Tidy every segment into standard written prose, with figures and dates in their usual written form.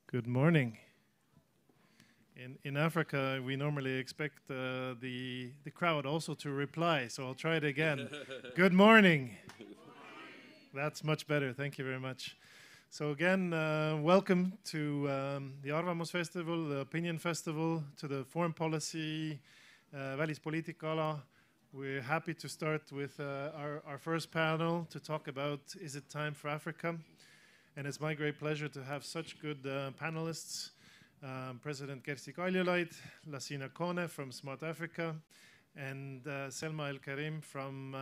Good morning. In Africa, we normally expect the crowd also to reply, so I'll try it again. Good morning. That's much better. Thank you very much. So again, welcome to the Arvamus Festival, the Opinion Festival, to the Foreign Policy Välispoliitika ala. We're happy to start with our first panel to talk about Is It Time for Africa? And it's my great pleasure to have such good panelists. President Kersti Kaljulaid, Lacina Kone from Smart Africa, and Selma El Karim from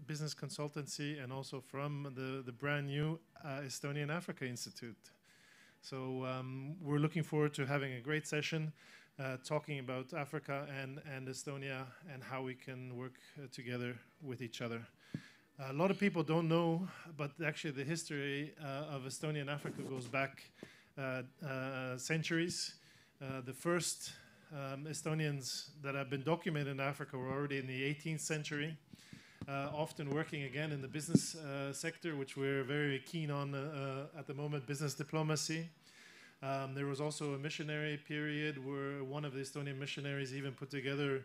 Business Consultancy and also from the brand new Estonian Africa Institute. So we're looking forward to having a great session talking about Africa and Estonia and how we can work together with each other. A lot of people don't know, but actually the history of Estonia and Africa goes back centuries. The first Estonians that have been documented in Africa were already in the 18th century, often working again in the business sector, which we're very keen on at the moment, business diplomacy. There was also a missionary period where one of the Estonian missionaries even put together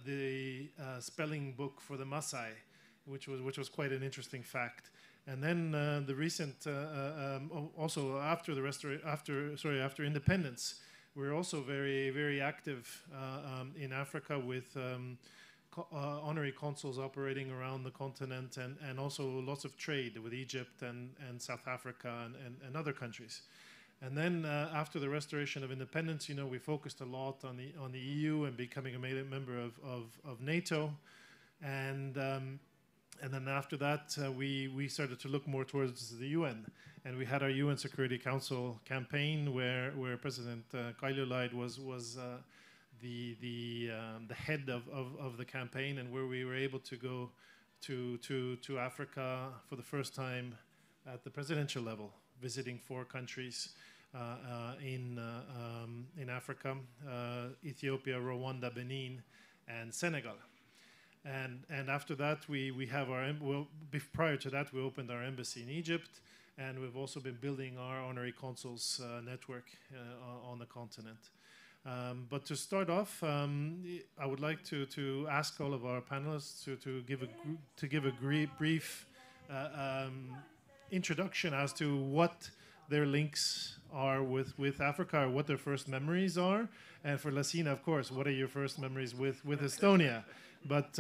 the spelling book for the Maasai, which was quite an interesting fact. And then the recent, also after after independence, we're also very active in Africa with honorary consuls operating around the continent and also lots of trade with Egypt and South Africa and other countries. And then after the restoration of independence, you know, we focused a lot on the EU and becoming a member of NATO. And then after that, we started to look more towards the UN. And we had our UN Security Council campaign where President Kaljulaid was the head of the campaign, and where we were able to go to Africa for the first time at the presidential level, visiting 4 countries in Africa, Ethiopia, Rwanda, Benin, and Senegal. And after that, we have prior to that, we opened our embassy in Egypt, and we've also been building our honorary consuls network on the continent. But to start off, I would like to ask all of our panelists to give a brief introduction as to what their links are with Africa, or what their first memories are. And for Lacina, of course, what are your first memories with Estonia? But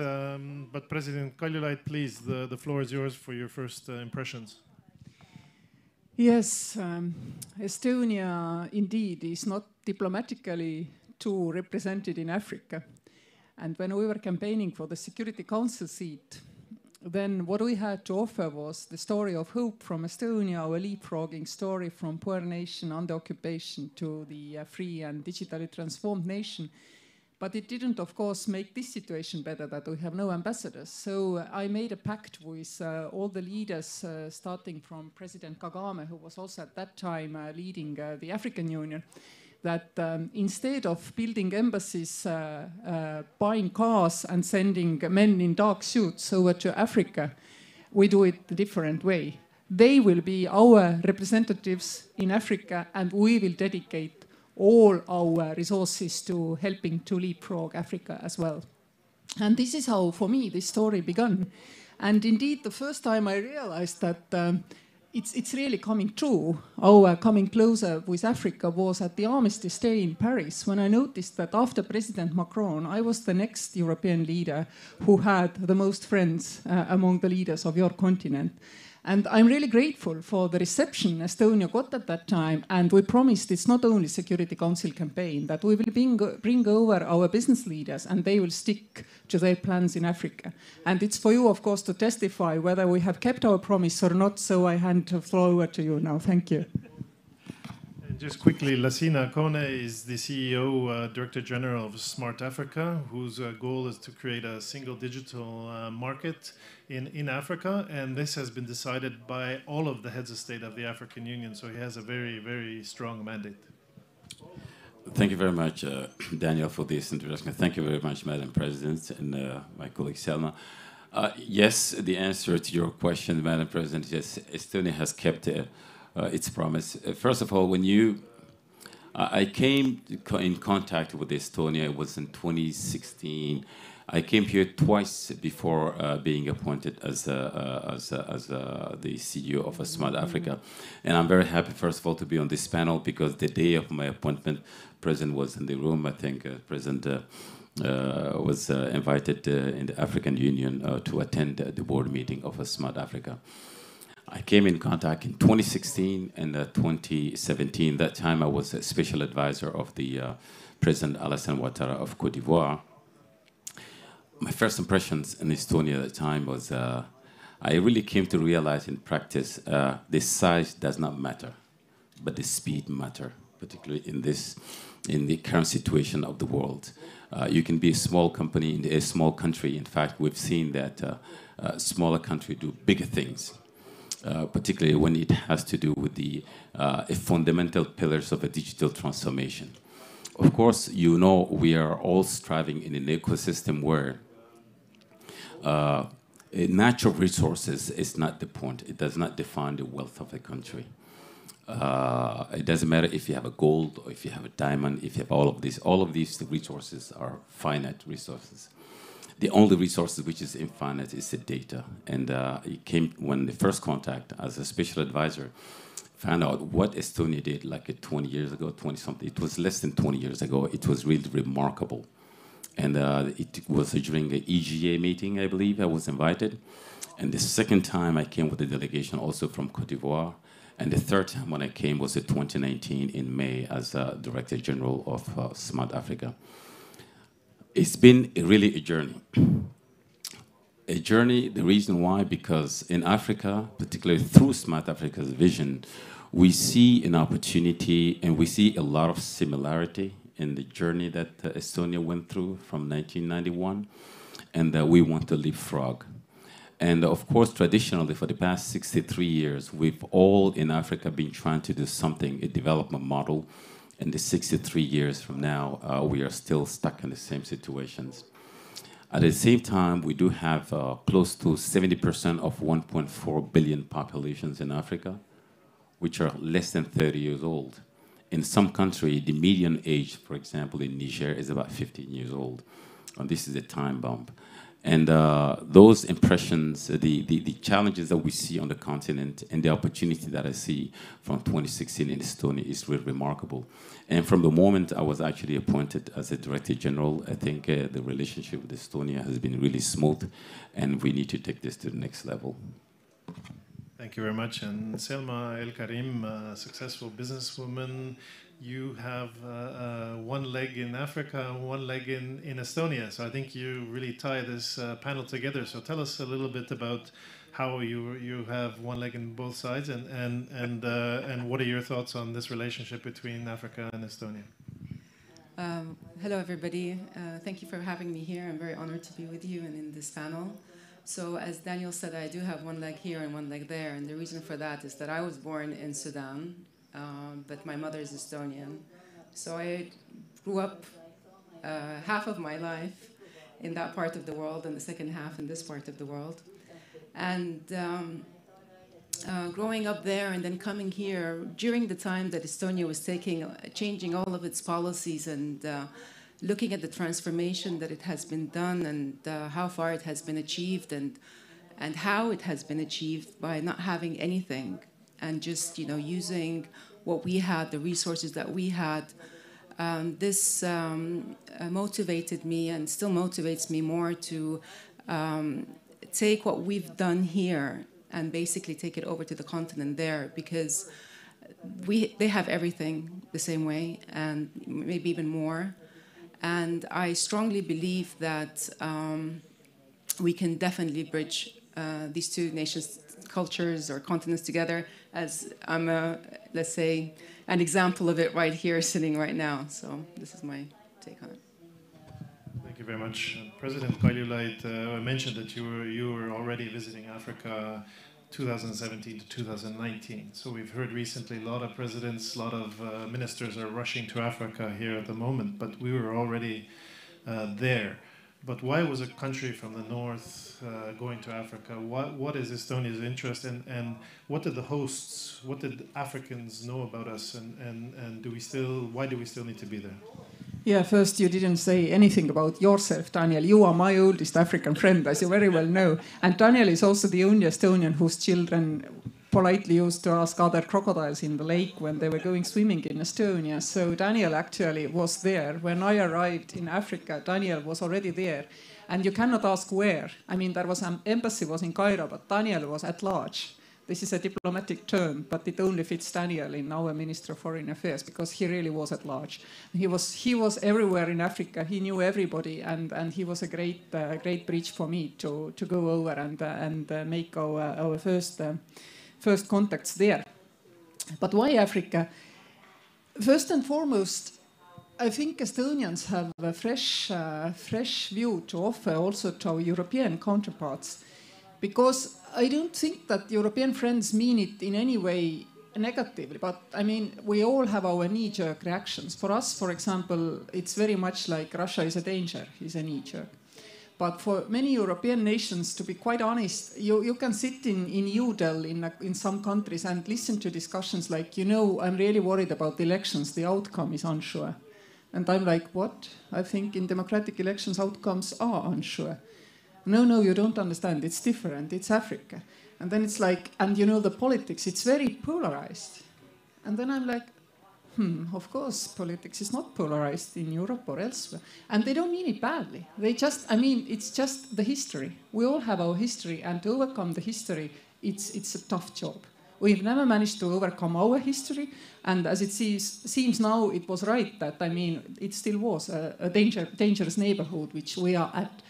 President Kaljulaid, please, the floor is yours for your first impressions. Yes, Estonia indeed is not diplomatically too represented in Africa. And when we were campaigning for the Security Council seat, then what we had to offer was the story of hope from Estonia, our leapfrogging story from poor nation under occupation to the free and digitally transformed nation. But it didn't, of course, make this situation better that we have no ambassadors. So I made a pact with all the leaders, starting from President Kagame, who was also at that time leading the African Union, that instead of building embassies, buying cars and sending men in dark suits over to Africa, we do it a different way. They will be our representatives in Africa, and we will dedicate all our resources to helping to leapfrog Africa as well. And this is how, for me, this story began. And indeed, the first time I realized that it's really coming true, our coming closer with Africa, was at the Armistice Day in Paris, when I noticed that after President Macron, I was the next European leader who had the most friends among the leaders of your continent. And I'm really grateful for the reception Estonia got at that time. And we promised it's not only Security Council campaign, that we will bring over our business leaders and they will stick to their plans in Africa. And it's for you, of course, to testify whether we have kept our promise or not. So I hand the floor over to you now. Thank you. And just quickly, Lacina Kone is the CEO, Director General of Smart Africa, whose goal is to create a single digital market in Africa, and this has been decided by all of the heads of state of the African Union, so he has a very strong mandate. Thank you very much, Daniel, for this introduction. Thank you very much, Madam President and my colleague Selma. Yes, the answer to your question, Madam President, yes, Estonia has kept its promise. First of all, when you I came in contact with Estonia. It was in 2016. I came here twice before being appointed as the CEO of Smart Africa, and I'm very happy, first of all, to be on this panel because the day of my appointment, President was in the room. I think President was invited in the African Union to attend the board meeting of Smart Africa. I came in contact in 2016 and 2017. That time I was a special advisor of the President Alassane Ouattara of Côte d'Ivoire. My first impressions in Estonia at the time was I really came to realize in practice the size does not matter, but the speed matter, particularly in the current situation of the world. You can be a small company in a small country. In fact, we've seen that smaller countries do bigger things. Particularly when it has to do with the fundamental pillars of a digital transformation. Of course, you know we are all striving in an ecosystem where natural resources is not the point. It does not define the wealth of a country. It doesn't matter if you have a gold or if you have a diamond, if you have all of these. All of these resources are finite resources. The only resources which is infinite is the data. And it came when the first contact as a special advisor found out what Estonia did like 20 years ago, 20-something. It was less than 20 years ago. It was really remarkable. And it was during the EGA meeting, I believe, I was invited. And the second time I came with a delegation also from Côte d'Ivoire. And the third time when I came was in 2019 in May as Director General of Smart Africa. It's been really a journey. A journey, the reason why, because in Africa, particularly through Smart Africa's vision, we see an opportunity and we see a lot of similarity in the journey that Estonia went through from 1991, and that we want to leapfrog. And of course, traditionally, for the past 63 years, we've all in Africa been trying to do something, a development model. In the 63 years from now, we are still stuck in the same situations. At the same time, we do have close to 70% of 1.4 billion populations in Africa, which are less than 30 years old. In some countries, the median age, for example, in Niger, is about 15 years old. And this is a time bomb. And those impressions, the challenges that we see on the continent and the opportunity that I see from 2016 in Estonia is really remarkable. And from the moment I was actually appointed as a Director General, I think the relationship with Estonia has been really smooth, and we need to take this to the next level. Thank you very much. And Selma El Karim, a successful businesswoman, you have one leg in Africa and one leg in Estonia. So I think you really tie this panel together. So tell us a little bit about how you have one leg in both sides, and what are your thoughts on this relationship between Africa and Estonia? Hello, everybody. Thank you for having me here. I'm very honored to be with you and in this panel. So as Daniel said, I do have one leg here and one leg there. And the reason for that is that I was born in Sudan, but my mother is Estonian. So I grew up half of my life in that part of the world and the second half in this part of the world. And growing up there and then coming here during the time that Estonia was changing all of its policies and looking at the transformation that it has been done and how far it has been achieved and how it has been achieved by not having anything and just using what we had, the resources that we had. This motivated me and still motivates me more to take what we've done here and basically take it over to the continent there, because they have everything the same way and maybe even more. And I strongly believe that we can definitely bridge these two nations, cultures or continents together, as I'm let's say, an example of it right here sitting right now. So this is my take on it. Thank you very much. President Kaljulaid mentioned that you were already visiting Africa 2017 to 2019. So we've heard recently a lot of presidents, a lot of ministers are rushing to Africa here at the moment, but we were already there. But why was a country from the north going to Africa? What is Estonia's interest, and what did the hosts, what did Africans know about us, and why do we still need to be there? Yeah, first, you didn't say anything about yourself, Daniel. You are my oldest African friend, as you very well know. And Daniel is also the only Estonian whose children politely used to ask other crocodiles in the lake when they were going swimming in Estonia. So Daniel actually was there. When I arrived in Africa, Daniel was already there. And you cannot ask where. I mean, there was an embassy was in Cairo, but Daniel was at large. This is a diplomatic term, but it only fits Daniel in our Minister of Foreign Affairs, because he really was at large. He was everywhere in Africa. He knew everybody, and he was a great bridge for me to go over and make our first contacts there. But why Africa? First and foremost, I think Estonians have a fresh view to offer also to our European counterparts, because I don't think that European friends mean it in any way negatively, but I mean, we all have our knee-jerk reactions. For us, for example, it's very much like Russia is a danger, is a knee-jerk. But for many European nations, to be quite honest, you can sit in UDEL in some countries and listen to discussions like, I'm really worried about the elections, the outcome is unsure. And I'm like, what? I think in democratic elections, outcomes are unsure. No, you don't understand. It's different. It's Africa. And then it's like, and the politics, it's very polarized. And then I'm like, of course, politics is not polarized in Europe or elsewhere. And they don't mean it badly. It's just the history. We all have our history, and to overcome the history, it's a tough job. We've never managed to overcome our history, and as it seems now, it was right that, it still was a dangerous neighborhood which we are at.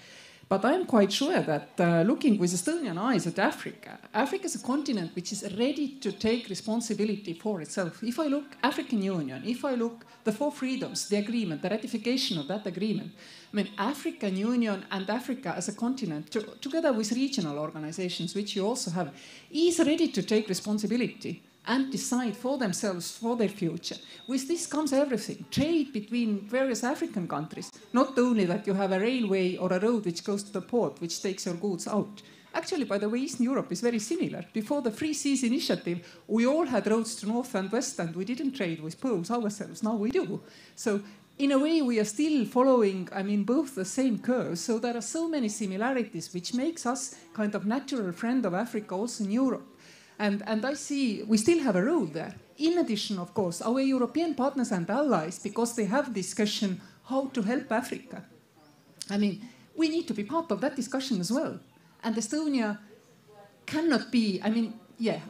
But I'm quite sure that looking with Estonian eyes at Africa, Africa is a continent which is ready to take responsibility for itself. If I look African Union, if I look the four freedoms, the agreement, the ratification of that agreement, African Union and Africa as a continent, together with regional organizations, which you also have, is ready to take responsibility and decide for themselves, for their future. With this comes everything. Trade between various African countries. Not only that you have a railway or a road which goes to the port, which takes your goods out. Actually, by the way, Eastern Europe is very similar. Before the Free Seas Initiative, we all had roads to north and west, and we didn't trade with Poles ourselves. Now we do. So in a way, we are still following, both the same curve. So there are so many similarities, which makes us kind of natural friend of Africa also in Europe. And I see we still have a role there. In addition, of course, our European partners and allies, because they have discussion how to help Africa. We need to be part of that discussion as well. And Estonia cannot be,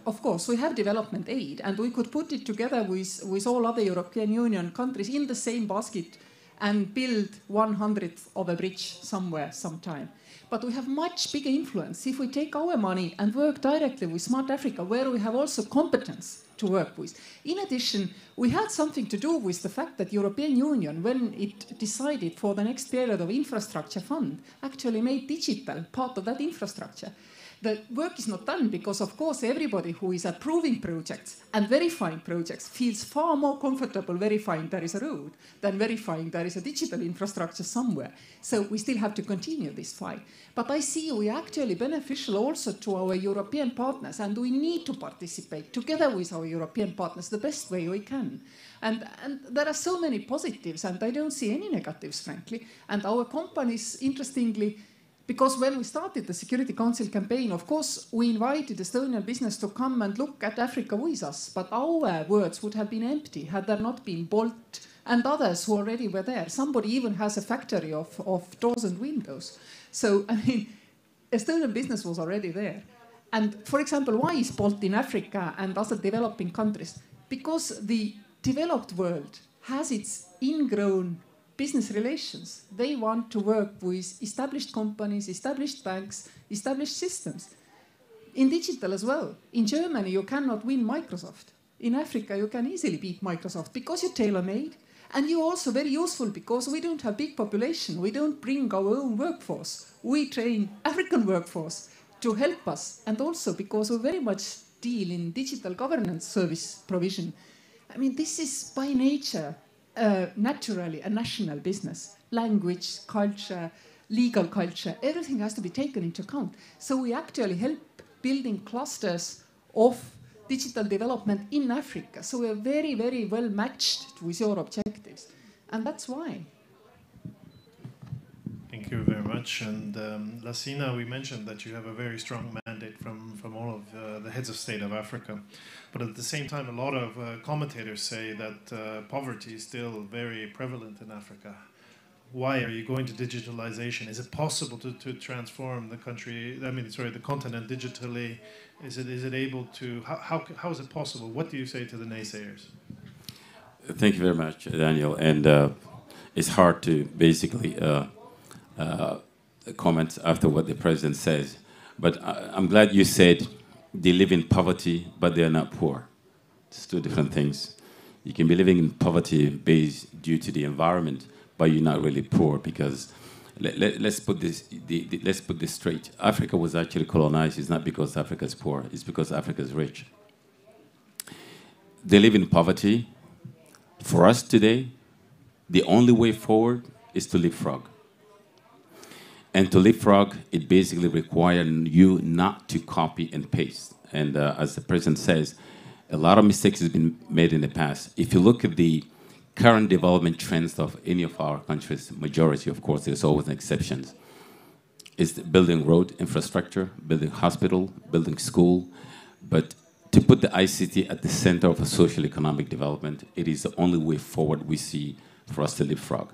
of course, we have development aid, and we could put it together with all other European Union countries in the same basket and build 100th of a bridge somewhere, sometime. But we have much bigger influence if we take our money and work directly with Smart Africa, where we have also competence to work with. In addition, we had something to do with the fact that European Union, when it decided for the next period of infrastructure fund, actually made digital part of that infrastructure. The work is not done because, of course, everybody who is approving projects and verifying projects feels far more comfortable verifying there is a road than verifying there is a digital infrastructure somewhere. So we still have to continue this fight. But I see we are actually beneficial also to our European partners, and we need to participate together with our European partners the best way we can. And there are so many positives, and I don't see any negatives, frankly. And our companies, interestingly, because when we started the Security Council campaign, of course, we invited Estonian business to come and look at Africa with us. But our words would have been empty had there not been Bolt and others who already were there. Somebody even has a factory of doors and windows. So, Estonian business was already there. And for example, why is Bolt in Africa and other developing countries? Because the developed world has its ingrown business relations. They want to work with established companies, established banks, established systems. In digital as well. In Germany, you cannot win Microsoft. In Africa, you can easily beat Microsoft because you're tailor-made. And you're also very useful because we don't have big population. We don't bring our own workforce. We train African workforce to help us. And also because we very much deal in digital governance service provision. This is by nature naturally a national business. Language, culture, legal culture. Everything has to be taken into account. So we actually help building clusters of digital development in Africa. So we are very, very well matched with your objectives. And that's why. Thank you very much. And Lacina, we mentioned that you have a very strong mandate from all of the heads of state of Africa. But at the same time, a lot of commentators say that poverty is still very prevalent in Africa. Why are you going to digitalization? Is it possible to transform the country, the continent digitally? Is it able to, how is it possible? What do you say to the naysayers? Thank you very much, Daniel. And it's hard to basically comment after what the president says. But I'm glad you said they live in poverty, but they are not poor. It's two different things. You can be living in poverty based due to the environment, but you're not really poor, because let's put this straight. Africa was actually colonized. It's not because Africa is poor. It's because Africa is rich. They live in poverty. For us today, the only way forward is to leapfrog. And to leapfrog, it basically requires you not to copy and paste. And as the president says, a lot of mistakes have been made in the past. If you look at the current development trends of any of our countries, majority, of course, there's always exceptions, is building road infrastructure, building hospital, building school. But to put the ICT at the center of a social economic development, it is the only way forward we see for us to leapfrog.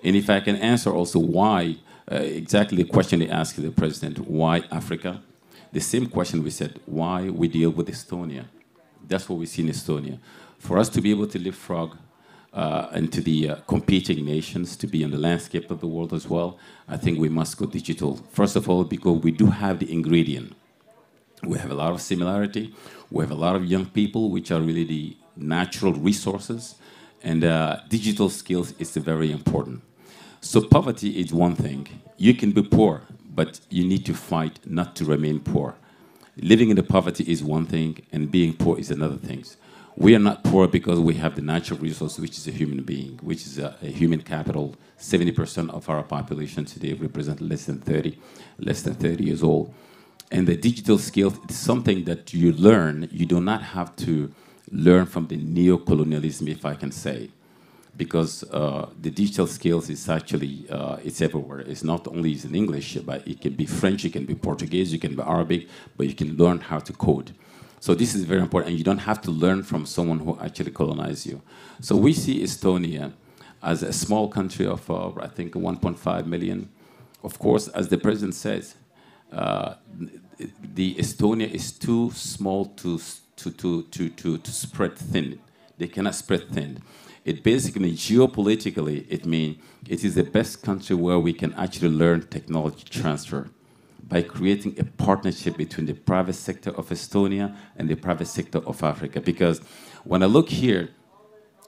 And if I can answer also why, exactly the question they asked the president, why Africa? The same question we said, why we deal with Estonia. That's what we see in Estonia. For us to be able to leapfrog into the competing nations, to be in the landscape of the world as well, I think we must go digital. First of all, because we do have the ingredient. We have a lot of similarity. We have a lot of young people, which are really the natural resources. And digital skills is very important. So poverty is one thing. You can be poor, but you need to fight not to remain poor. Living in the poverty is one thing, and being poor is another thing. We are not poor because we have the natural resource, which is a human being, which is a human capital. 70% of our population today represent less than 30 years old. And the digital skills, it's something that you learn. You do not have to learn from the neo-colonialism, if I can say, because the digital skills is actually, it's everywhere. It's not only in English, but it can be French, it can be Portuguese, it can be Arabic, but you can learn how to code. So this is very important, and you don't have to learn from someone who actually colonized you. So we see Estonia as a small country of, I think, 1.5 million. Of course, as the president says, the Estonia is too small to spread thin. They cannot spread thin. It basically, geopolitically, it means it is the best country where we can actually learn technology transfer by creating a partnership between the private sector of Estonia and the private sector of Africa. Because when I look here,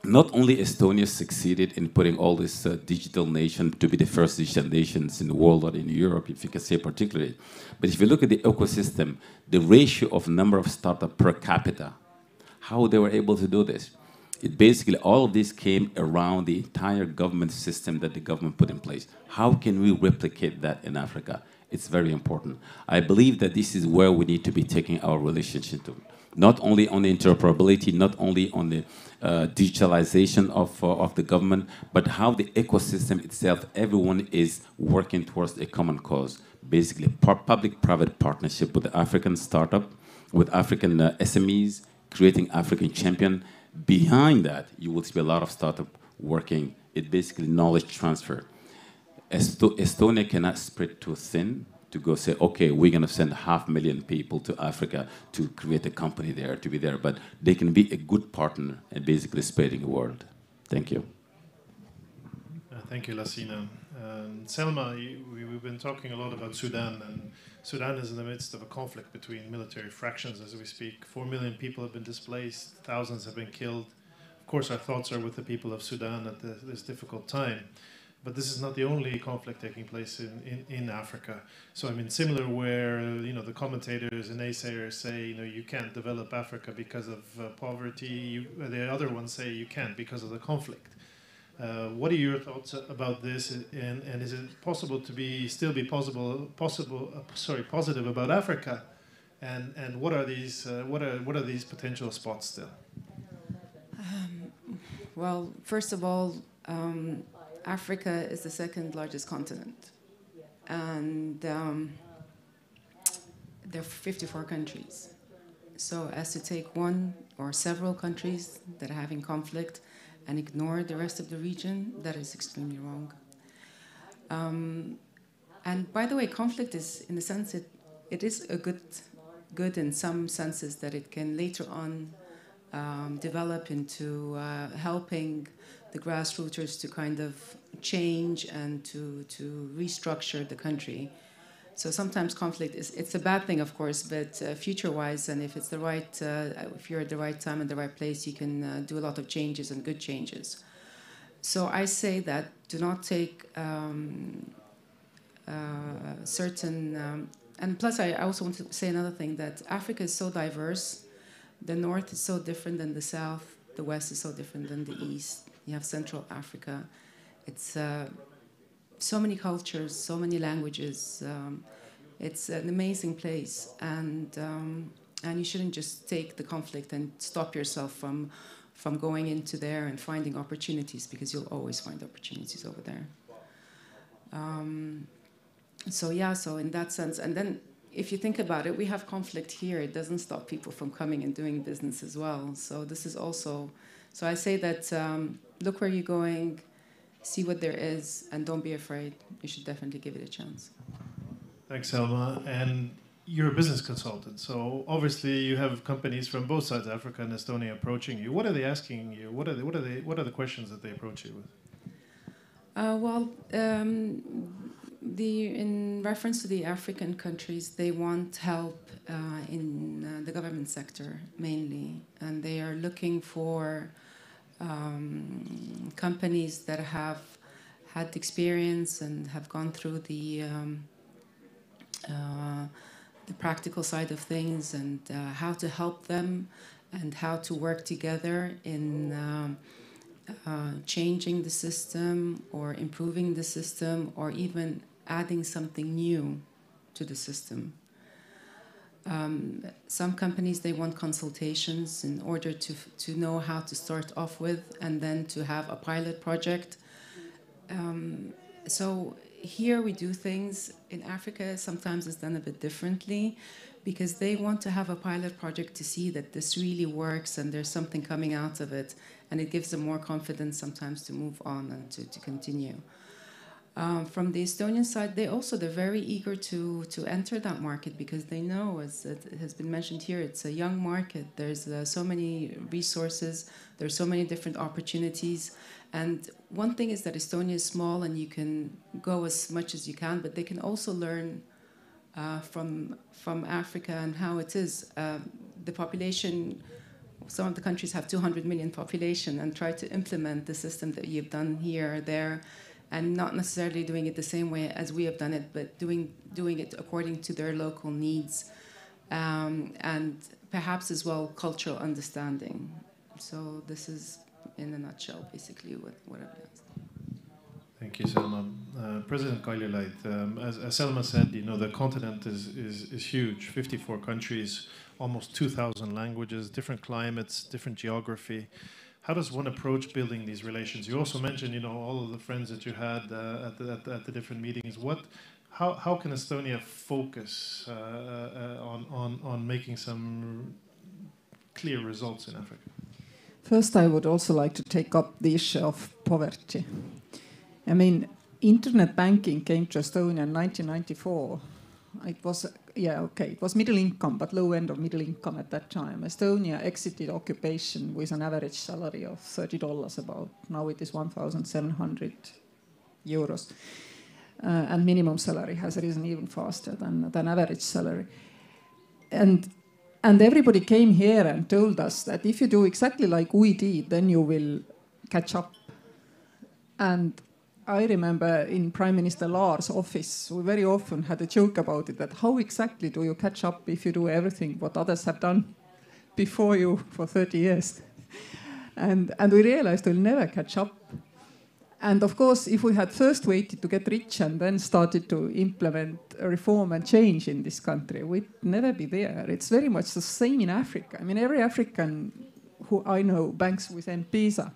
not only Estonia succeeded in putting all this digital nation to be the first digital nations in the world or in Europe, if you can say particularly, but if you look at the ecosystem, the ratio of number of startups per capita, how they were able to do this. It basically, all of this came around the entire government system that the government put in place. How can we replicate that in Africa? It's very important. I believe that this is where we need to be taking our relationship to. Not only on the interoperability, not only on the digitalization of the government, but how the ecosystem itself, everyone is working towards a common cause. Basically, public-private partnership with the African startup, with African SMEs, creating African champion. Behind that, you will see a lot of startup working. It basically knowledge transfer. Estonia cannot spread too thin to go say, okay, we're going to send 500,000 people to Africa to create a company there, to be there. But they can be a good partner and basically spreading the world. Thank you. Thank you, Lacina. Selma, we've been talking a lot about Sudan, and Sudan is in the midst of a conflict between military fractions as we speak. 4 million people have been displaced, thousands have been killed. Of course, our thoughts are with the people of Sudan at this difficult time. But this is not the only conflict taking place in Africa. So I mean, similar where the commentators and naysayers say you can't develop Africa because of poverty. The other ones say you can't because of the conflict. What are your thoughts about this, and is it possible to still be positive about Africa, and what are these potential spots still? Well, first of all, Africa is the second largest continent, and there are 54 countries. So as to take one or several countries that are having conflict and ignore the rest of the region, that is extremely wrong. And by the way, conflict is, in the sense, it is a good in some senses, that it can later on develop into helping the grassrooters to kind of change and to restructure the country. So sometimes conflict it's a bad thing, of course, but future-wise, and if it's the right, if you're at the right time and the right place, you can do a lot of changes and good changes. So I say that do not take certain, and plus I also want to say another thing, that Africa is so diverse. The north is so different than the south. The west is so different than the east. You have Central Africa. It's so many cultures, so many languages. It's an amazing place, and you shouldn't just take the conflict and stop yourself from going into there and finding opportunities, because you'll always find opportunities over there. So yeah, so in that sense, and then if you think about it, we have conflict here. It doesn't stop people from coming and doing business as well. So this is also, so I say that look where you're going, see what there is, and don't be afraid. You should definitely give it a chance. Thanks, Selma. And you're a business consultant, so obviously you have companies from both sides, Africa and Estonia, approaching you. What are they asking you? What are the questions that they approach you with? In reference to the African countries, they want help in the government sector mainly, and they are looking for companies that have had experience and have gone through the practical side of things, and how to help them and how to work together in changing the system or improving the system, or even adding something new to the system. Some companies, they want consultations in order to know how to start off with, and then to have a pilot project. So here we do things. In Africa, sometimes it's done a bit differently, because they want to have a pilot project to see that this really works and there's something coming out of it, and it gives them more confidence sometimes to move on and to continue. From the Estonian side, they're very eager to enter that market, because they know, as it has been mentioned here, it's a young market. There's so many resources, there's so many different opportunities. And one thing is that Estonia is small and you can go as much as you can, but they can also learn from Africa and how it is. The population, some of the countries have 200 million population, and try to implement the system that you've done here or there, and not necessarily doing it the same way as we have done it, but doing it according to their local needs, and perhaps as well cultural understanding. So this is, in a nutshell, basically what I've done. Thank you, Selma. President Kaljulaid, as Selma said, the continent is huge. 54 countries, almost 2,000 languages, different climates, different geography. How does one approach building these relations? You also mentioned, all of the friends that you had at the different meetings. How can Estonia focus on making some clear results in Africa? First, I would also like to take up the issue of poverty. I mean, internet banking came to Estonia in 1994. It was, it was middle income, but low end of middle income at that time. Estonia exited occupation with an average salary of $30 about. Now it is 1,700 euros. And minimum salary has risen even faster than average salary. And everybody came here and told us that if you do exactly like we did, then you will catch up. And I remember in Prime Minister Lars' office, we very often had a joke about it, that how exactly do you catch up if you do everything what others have done before you for 30 years? And we realized we'll never catch up. And of course, if we had first waited to get rich and then started to implement a reform and change in this country, we'd never be there. It's very much the same in Africa. I mean, every African who I know banks with M-Pesa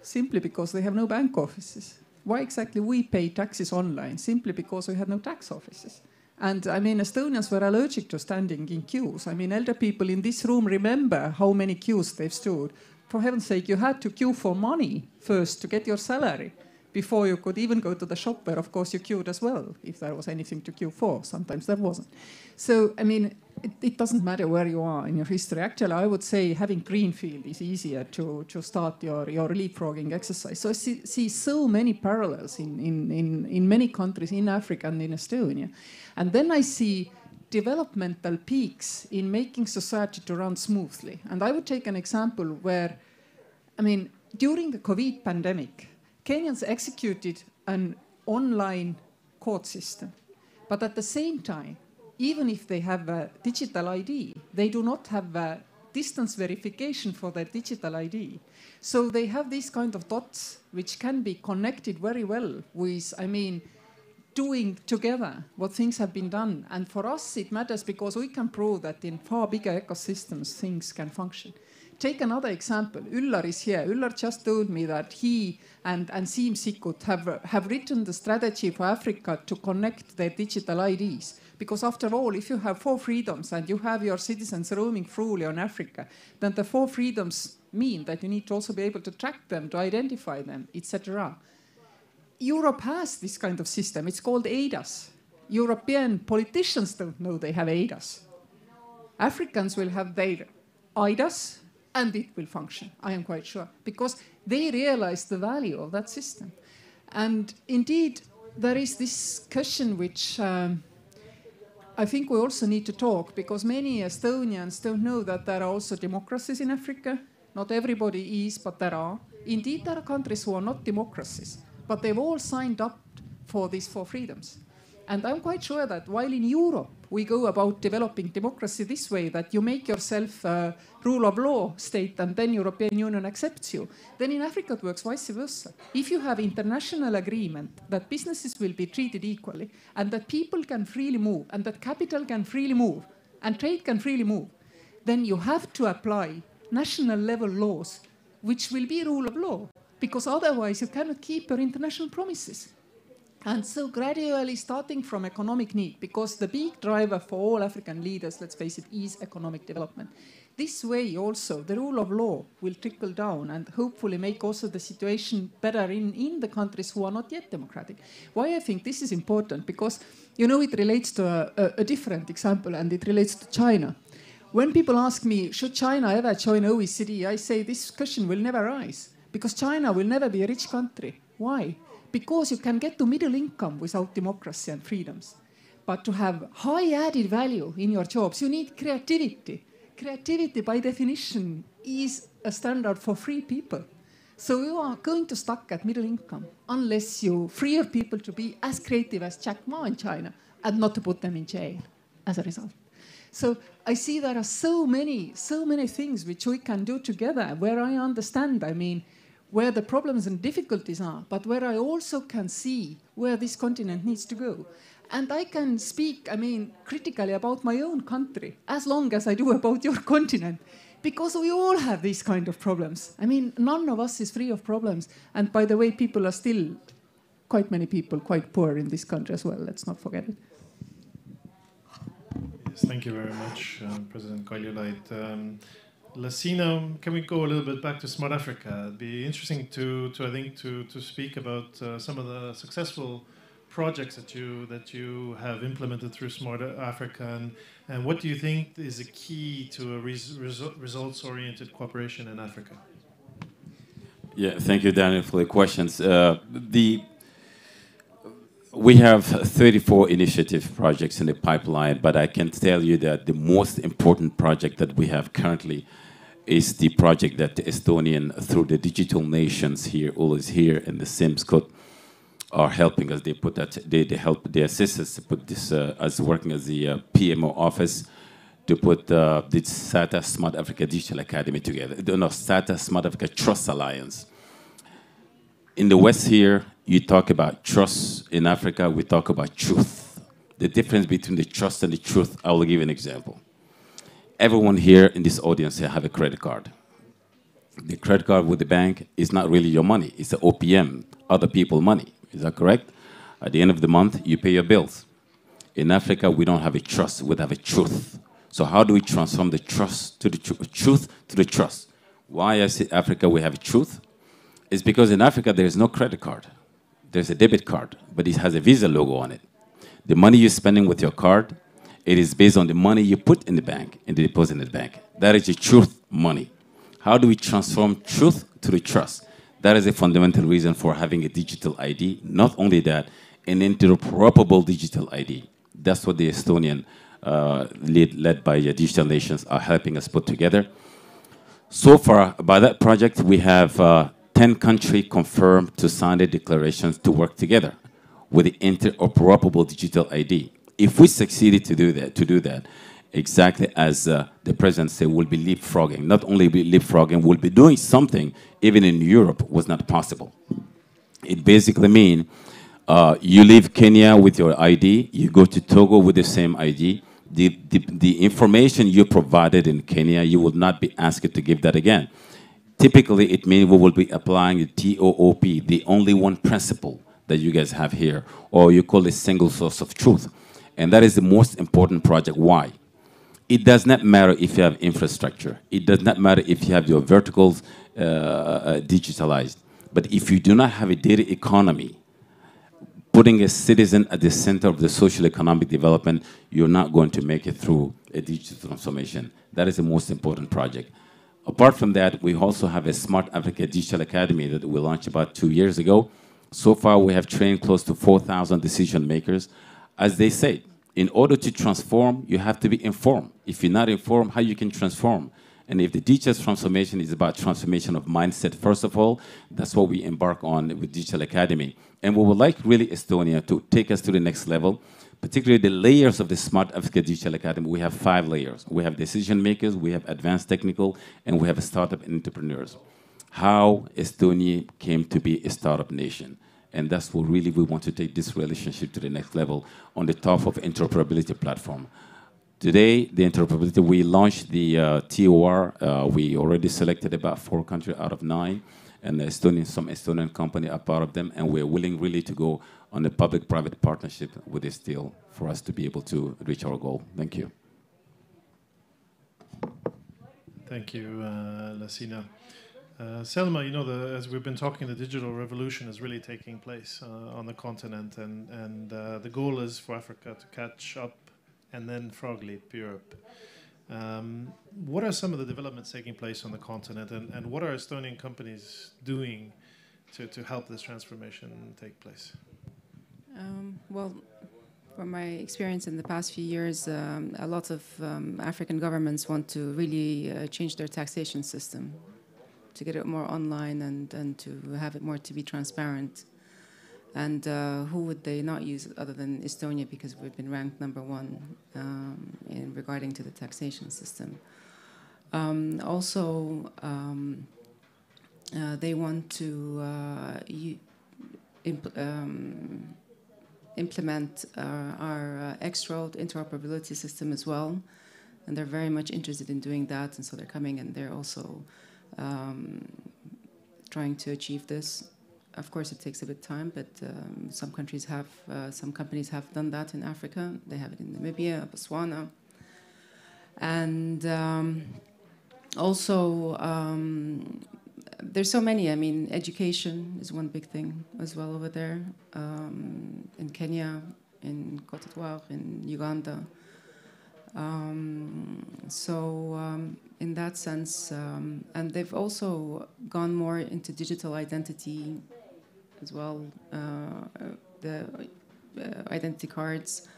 simply because they have no bank offices. Why exactly we pay taxes online? Simply because we had no tax offices. And I mean, Estonians were allergic to standing in queues. I mean, elder people in this room remember how many queues they've stood. For heaven's sake, you had to queue for money first to get your salary before you could even go to the shop where, of course, you queued as well, if there was anything to queue for. Sometimes there wasn't. So, I mean, it doesn't matter where you are in your history. Actually, I would say having greenfield is easier to start your leapfrogging exercise. So I see so many parallels in many countries in Africa and in Estonia. And then I see developmental peaks in making society to run smoothly. And I would take an example where, I mean, during the COVID pandemic, Kenyans executed an online court system. But at the same time, even if they have a digital ID, they do not have a distance verification for their digital ID. So they have these kind of dots which can be connected very well with, I mean, doing together what things have been done. And for us, it matters because we can prove that in far bigger ecosystems, things can function. Take another example. Üllar is here. Üllar just told me that he and Siim Sikkut have written the strategy for Africa to connect their digital IDs. Because after all, if you have 4 freedoms and you have your citizens roaming freely on Africa, then the 4 freedoms mean that you need to also be able to track them, to identify them, etc. Europe has this kind of system. It's called EIDAS. European politicians don't know they have EIDAS. Africans will have their EIDAS and it will function, I am quite sure, because they realize the value of that system. And indeed, there is this question which I think we also need to talk, because many Estonians don't know that there are also democracies in Africa. Not everybody is, but there are. Indeed, there are countries who are not democracies, but they've all signed up for these 4 freedoms. And I'm quite sure that while in Europe we go about developing democracy this way, that you make yourself a rule of law state and then European Union accepts you, then in Africa it works vice versa. If you have international agreement that businesses will be treated equally and that people can freely move and that capital can freely move and trade can freely move, then you have to apply national level laws which will be rule of law, because otherwise you cannot keep your international promises. And so gradually starting from economic need, because the big driver for all African leaders, let's face it, is economic development. This way also the rule of law will trickle down and hopefully make also the situation better in the countries who are not yet democratic. Why I think this is important? Because, you know, it relates to a different example, and it relates to China. When people ask me, should China ever join OECD? I say this question will never rise, because China will never be a rich country. Why? Because you can get to middle income without democracy and freedoms. But to have high added value in your jobs, you need creativity. Creativity, by definition, is a standard for free people. So you are going to stuck at middle income unless you free your people to be as creative as Jack Ma in China and not to put them in jail as a result. So I see there are so many things which we can do together, where I understand, I mean, where the problems and difficulties are, but where I also can see where this continent needs to go. And I can speak, I mean, critically about my own country as long as I do about your continent, because we all have these kind of problems. I mean, none of us is free of problems. And by the way, people are still, quite many people, quite poor in this country as well. Let's not forget it. Yes, thank you very much, President Kaljulaid. Lacina, can we go a little bit back to Smart Africa? It'd be interesting to speak about some of the successful projects that you have implemented through Smart Africa, and what do you think is a key to a results-oriented cooperation in Africa? Yeah, thank you, Daniel, for the questions. We have 34 initiative projects in the pipeline, but I can tell you that the most important project that we have currently is the project that the Estonian, through the digital nations here, always here, and the SIMSCOT are helping us. They assist us to put this as working as the PMO office to put the SATA Smart Africa Digital Academy together. No, SATA Smart Africa Trust Alliance. in the West here, you talk about trust. In Africa, we talk about truth. The difference between the trust and the truth, I will give you an example. Everyone here in this audience here have a credit card. The credit card with the bank is not really your money. It's the OPM, other people's money. Is that correct? At the end of the month, you pay your bills. In Africa, we don't have a trust. We have a truth. So how do we transform the trust to the truth to the trust? Why I say Africa we have a truth? It's because in Africa there is no credit card. There's a debit card, but it has a Visa logo on it. The money you're spending with your card, it is based on the money you put in the bank, in the deposit in the bank. That is your truth money. How do we transform truth to the trust? That is a fundamental reason for having a digital ID. Not only that, an interoperable digital ID. That's what the Estonian led by Digital Nations are helping us put together. So far, by that project, we have 10 countries confirmed to sign the declarations to work together with the interoperable digital ID. If we succeeded to do that, exactly as the president said, we'll be leapfrogging. Not only be leapfrogging, we'll be doing something even in Europe was not possible. It basically means you leave Kenya with your ID, you go to Togo with the same ID. The information you provided in Kenya, you will not be asked to give that again. Typically, it means we will be applying the TOOP, the only one principle that you guys have here, or you call it single source of truth. And that is the most important project. Why? It does not matter if you have infrastructure. It does not matter if you have your verticals digitalized. But if you do not have a data economy, putting a citizen at the center of the social economic development, you're not going to make it through a digital transformation. That is the most important project. Apart from that, we also have a Smart Africa Digital Academy that we launched about 2 years ago. So far, we have trained close to 4,000 decision makers. As they say, in order to transform, you have to be informed. If you're not informed, how you can transform? And if the digital transformation is about transformation of mindset, first of all, that's what we embark on with Digital Academy. And we would like really Estonia to take us to the next level, particularly the layers of the Smart Africa Digital Academy. We have 5 layers. We have decision makers, we have advanced technical, and we have startup entrepreneurs. How Estonia came to be a startup nation. And that's what really we want to take this relationship to the next level on the top of interoperability platform. Today, the interoperability, we launched the TOR. We already selected about 4 countries out of 9. And some Estonian company are part of them. And we're willing really to go on a public-private partnership with this deal for us to be able to reach our goal. Thank you. Thank you, Lacina. Selma, you know, as we've been talking, the digital revolution is really taking place on the continent, and the goal is for Africa to catch up and then frog leap Europe. What are some of the developments taking place on the continent, and what are Estonian companies doing to help this transformation take place? Well, from my experience in the past few years, a lot of African governments want to really change their taxation system to get it more online and to have it more to be transparent. And who would they not use other than Estonia, because we've been ranked #1 in regarding to the taxation system. Also, they want to implement our X-Road interoperability system as well. And they're very much interested in doing that. And so they're coming and they're also trying to achieve this. Of course, it takes a bit of time, but some companies have done that in Africa. They have it in Namibia, Botswana. And also, there's so many. I mean, education is one big thing as well over there. In Kenya, in Côte d'Ivoire, in Uganda. In that sense, and they've also gone more into digital identity as well, the identity cards.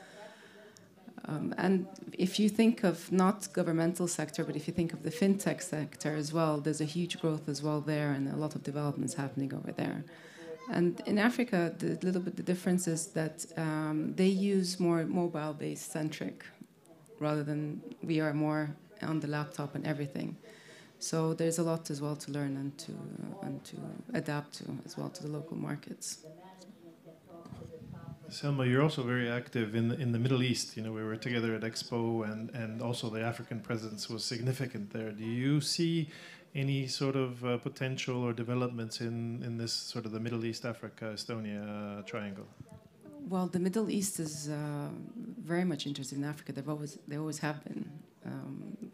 And if you think of not governmental sector, but if you think of the fintech sector as well, there's a huge growth as well there, and a lot of developments happening over there. And in Africa, the difference is that they use more mobile-based centric, rather than we are more on the laptop and everything. So there's a lot as well to learn and to adapt to as well to the local markets. Selma, you're also very active in the Middle East. You know, we were together at Expo, and also the African presence was significant there. Do you see any sort of potential or developments in this sort of the Middle East, Africa, Estonia triangle? Well, the Middle East is very much interested in Africa. They always have been,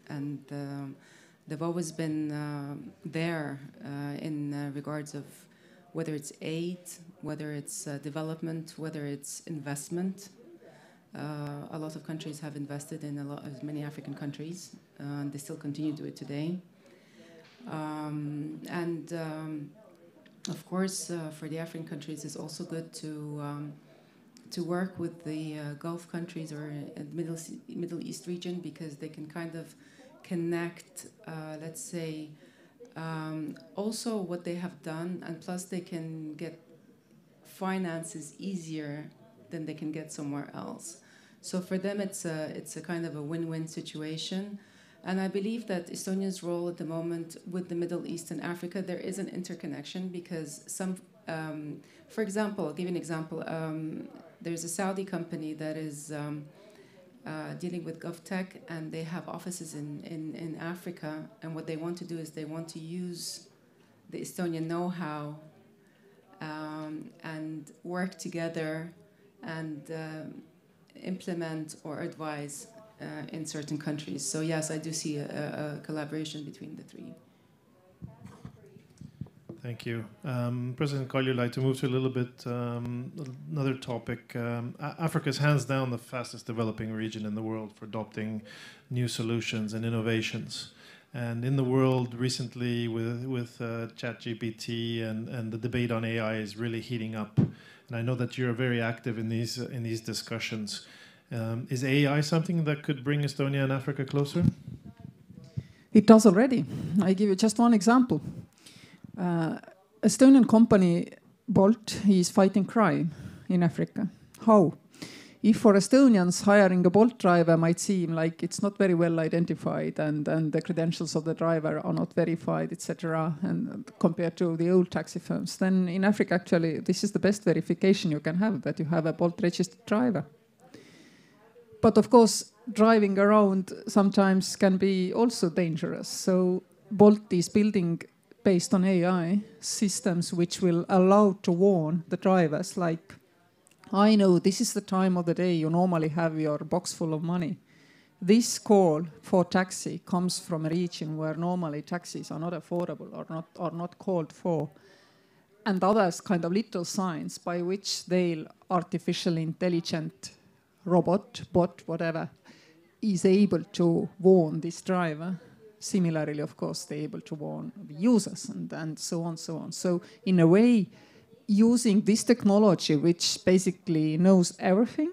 and they've always been there in regards of whether it's aid, whether it's development, whether it's investment. A lot of countries have invested in many African countries, and they still continue to do it today. Of course, for the African countries, it's also good to work with the Gulf countries or Middle East region, because they can kind of connect, let's say, also what they have done, and plus they can get finances easier than they can get somewhere else. So for them, it's a kind of a win-win situation. And I believe that Estonia's role at the moment with the Middle East and Africa, there is an interconnection, because for example, I'll give you an example. There's a Saudi company that is dealing with GovTech, and they have offices in Africa. And what they want to do is they want to use the Estonian know-how and work together and implement or advise in certain countries. So yes, I do see a collaboration between the three. Thank you. President Kaljulaid, to move to a little bit another topic. Africa is hands down the fastest developing region in the world for adopting new solutions and innovations. And in the world recently with ChatGPT and the debate on AI is really heating up. And I know that you're very active in these discussions. Is AI something that could bring Estonia and Africa closer? It does already. I give you just one example. Estonian company Bolt is fighting crime in Africa. How? If for Estonians hiring a Bolt driver might seem like it's not very well identified and the credentials of the driver are not verified, etc., and compared to the old taxi firms, then in Africa actually this is the best verification you can have, that you have a Bolt registered driver. But of course, driving around sometimes can be also dangerous. So Bolt is building, based on AI, systems which will allow to warn the drivers, like, I know this is the time of the day you normally have your box full of money. This call for taxi comes from a region where normally taxis are not affordable or not called for. And others kind of little signs by which they'll artificially intelligent robot, bot, whatever, is able to warn this driver. Similarly, of course, they're able to warn the users and so on, so on. So in a way, using this technology, which basically knows everything,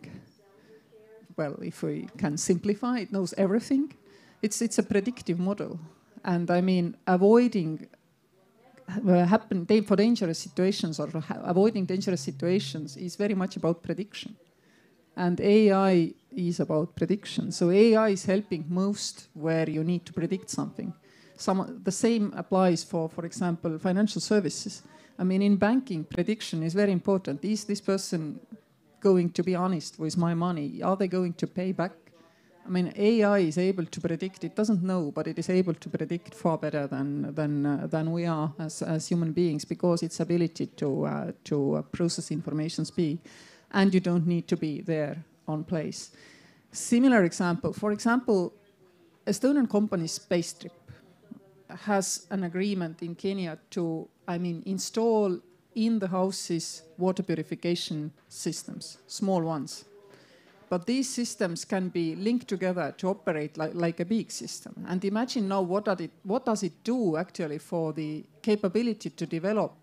well, if we can simplify, it knows everything. It's a predictive model. And I mean, avoiding for dangerous situations or avoiding dangerous situations is very much about prediction. And AI is about prediction. So AI is helping most where you need to predict something. The same applies for example, financial services. I mean, in banking, prediction is very important. Is this person going to be honest with my money? Are they going to pay back? I mean, AI is able to predict. It doesn't know, but it is able to predict far better than we are as human beings, because its ability to process information speed. And you don't need to be there on place. Similar example, for example, Estonian company Space Trip has an agreement in Kenya to, install in the houses water purification systems, small ones. But these systems can be linked together to operate like a big system. And imagine now what does it do actually for the capability to develop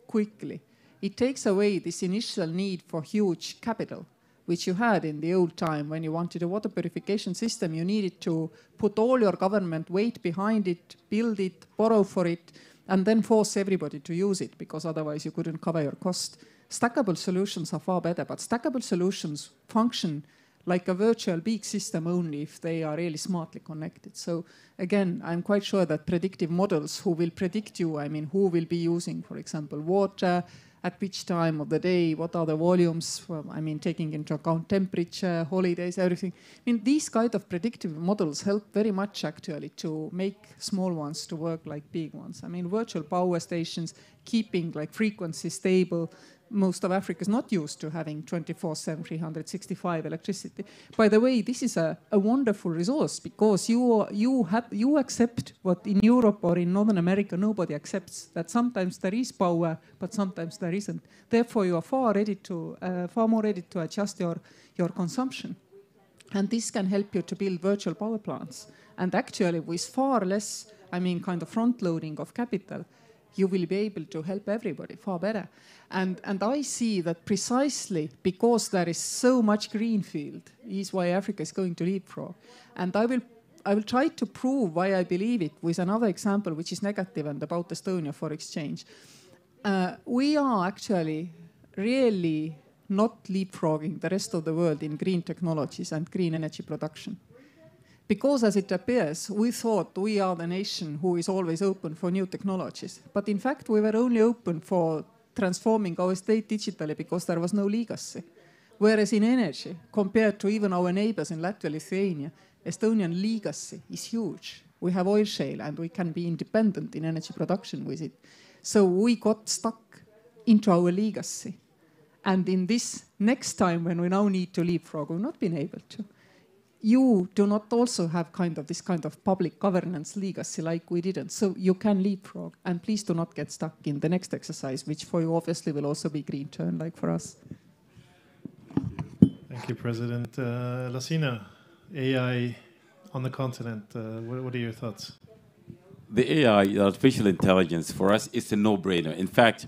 quickly. It takes away this initial need for huge capital, which you had in the old time when you wanted a water purification system. You needed to put all your government weight behind it, build it, borrow for it, and then force everybody to use it, because otherwise you couldn't cover your cost. Stackable solutions are far better, but stackable solutions function like a virtual big system only if they are really smartly connected. So again, I'm quite sure that predictive models who will predict you, I mean, who will be using, for example, water, at which time of the day, what are the volumes, well, I mean, taking into account temperature, holidays, everything. I mean, these kind of predictive models help very much actually to make small ones to work like big ones. I mean, virtual power stations, keeping like frequency stable. Most of Africa is not used to having 24/7, 365 electricity. By the way, this is a wonderful resource because you accept what in Europe or in Northern America nobody accepts, that sometimes there is power, but sometimes there isn't. Therefore, you are far more ready to adjust your consumption. And this can help you to build virtual power plants. And actually, with far less, I mean, kind of front loading of capital, you will be able to help everybody far better. And I see that precisely because there is so much greenfield is why Africa is going to leapfrog. And I will try to prove why I believe it with another example, which is negative and about Estonia for exchange. We are actually really not leapfrogging the rest of the world in green technologies and green energy production. Because as it appears, we thought we are the nation who is always open for new technologies. But in fact, we were only open for transforming our state digitally because there was no legacy. Whereas in energy, compared to even our neighbors in Latvia, Lithuania, Estonian legacy is huge. We have oil shale and we can be independent in energy production with it. So we got stuck into our legacy. And in this next time when we now need to leapfrog, we've not been able to. You do not also have this kind of public governance legacy like we didn't. So you can leapfrog. And please do not get stuck in the next exercise, which for you obviously will also be green turn like for us. Thank you, President. Lacina, AI on the continent, what are your thoughts? The AI, artificial intelligence, for us, is a no-brainer. In fact,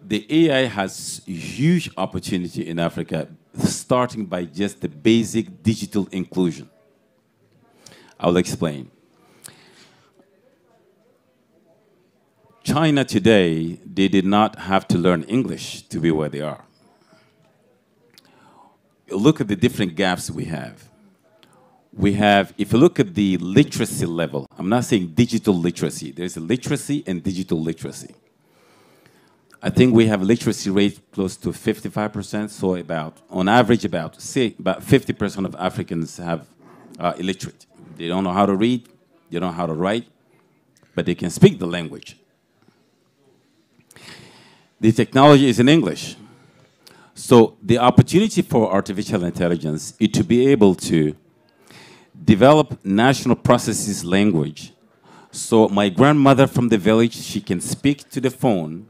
the AI has huge opportunity in Africa, starting by just the basic digital inclusion. I'll explain. China today, they did not have to learn English to be where they are. Look at the different gaps we have. We have, if you look at the literacy level, I'm not saying digital literacy, there's a literacy and digital literacy. I think we have a literacy rate close to 55%, so on average, about 50% of Africans are illiterate. They don't know how to read, they don't know how to write, but they can speak the language. The technology is in English. So the opportunity for artificial intelligence is to be able to develop national processes language. So my grandmother from the village, she can speak to the phone,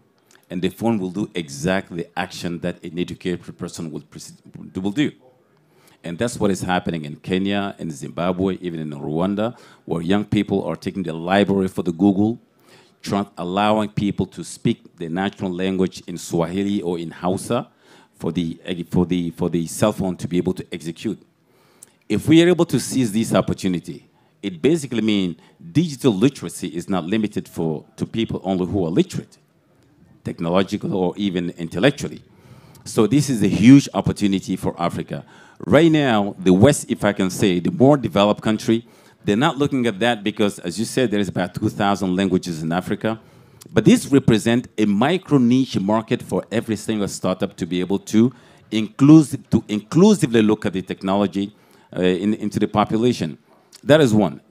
and the phone will do exactly the action that an educated person will do. And that's what is happening in Kenya, in Zimbabwe, even in Rwanda, where young people are taking the library for the Google, allowing people to speak the natural language in Swahili or in Hausa for the cell phone to be able to execute. If we are able to seize this opportunity, it basically means digital literacy is not limited to people only who are literate, technological or even intellectually. So this is a huge opportunity for Africa. Right now, the West, if I can say, the more developed country, they're not looking at that because, as you said, there is about 2,000 languages in Africa. But this represents a micro niche market for every single startup to be able to inclusively look at the technology into the population. That is one.